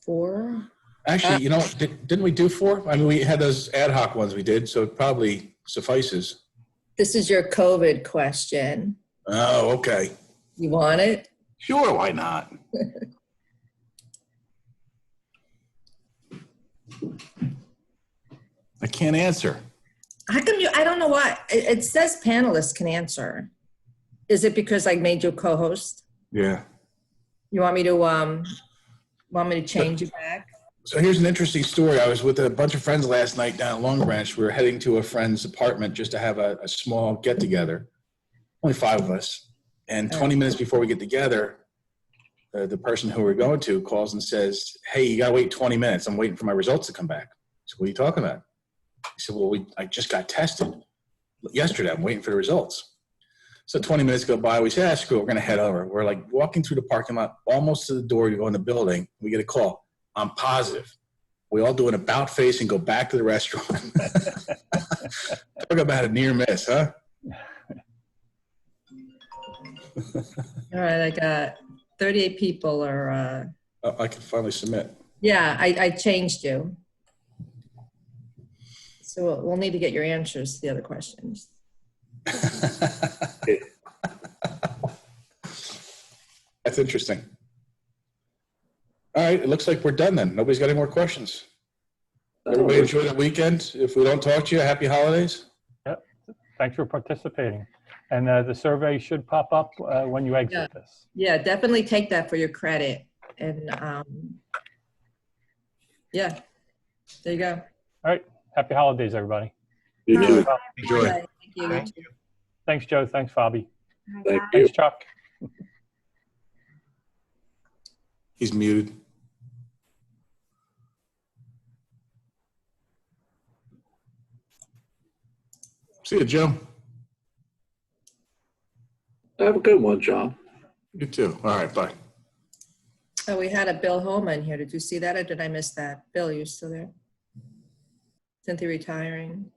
4. Actually, didn't we do 4? I mean, we had those ad hoc ones we did, so it probably suffices. This is your COVID question. Oh, okay. You want it? Sure, why not? I can't answer. How come I don't know why. It says panelists can answer. Is it because I made you co-host? Yeah. You want me to change it back? So here's an interesting story. I was with a bunch of friends last night down at Long Branch. We were heading to a friend's apartment just to have a small get-together. Only 5 of us. And 20 minutes before we get together, the person who we're going to calls and says, hey, you got to wait 20 minutes. I'm waiting for my results to come back. So what are you talking about? He said, well, I just got tested yesterday. I'm waiting for the results. So 20 minutes go by. We say, screw it. We're going to head over. We're like walking through the parking lot, almost to the door to go in the building. We get a call. I'm positive. We all do an about face and go back to the restaurant. Talk about a near miss, huh? All right, I got 38 people are. I can finally submit. Yeah, I changed you. So we'll need to get your answers to the other questions. That's interesting. All right, it looks like we're done then. Nobody's got any more questions. Everybody enjoy the weekend. If we don't talk to you, happy holidays. Yep. Thanks for participating. And the survey should pop up when you exit this. Yeah, definitely take that for your credit. And yeah, there you go. All right. Happy holidays, everybody. You too. Enjoy. Thank you. Thank you. Thanks, Joe. Thanks, Fabi. Thank you. Thanks, Chuck. He's muted. See you, Joe. Have a good one, John. You too. All right, bye. Oh, we had a Bill Holman here. Did you see that or did I miss that? Bill, you still there? Cynthia retiring.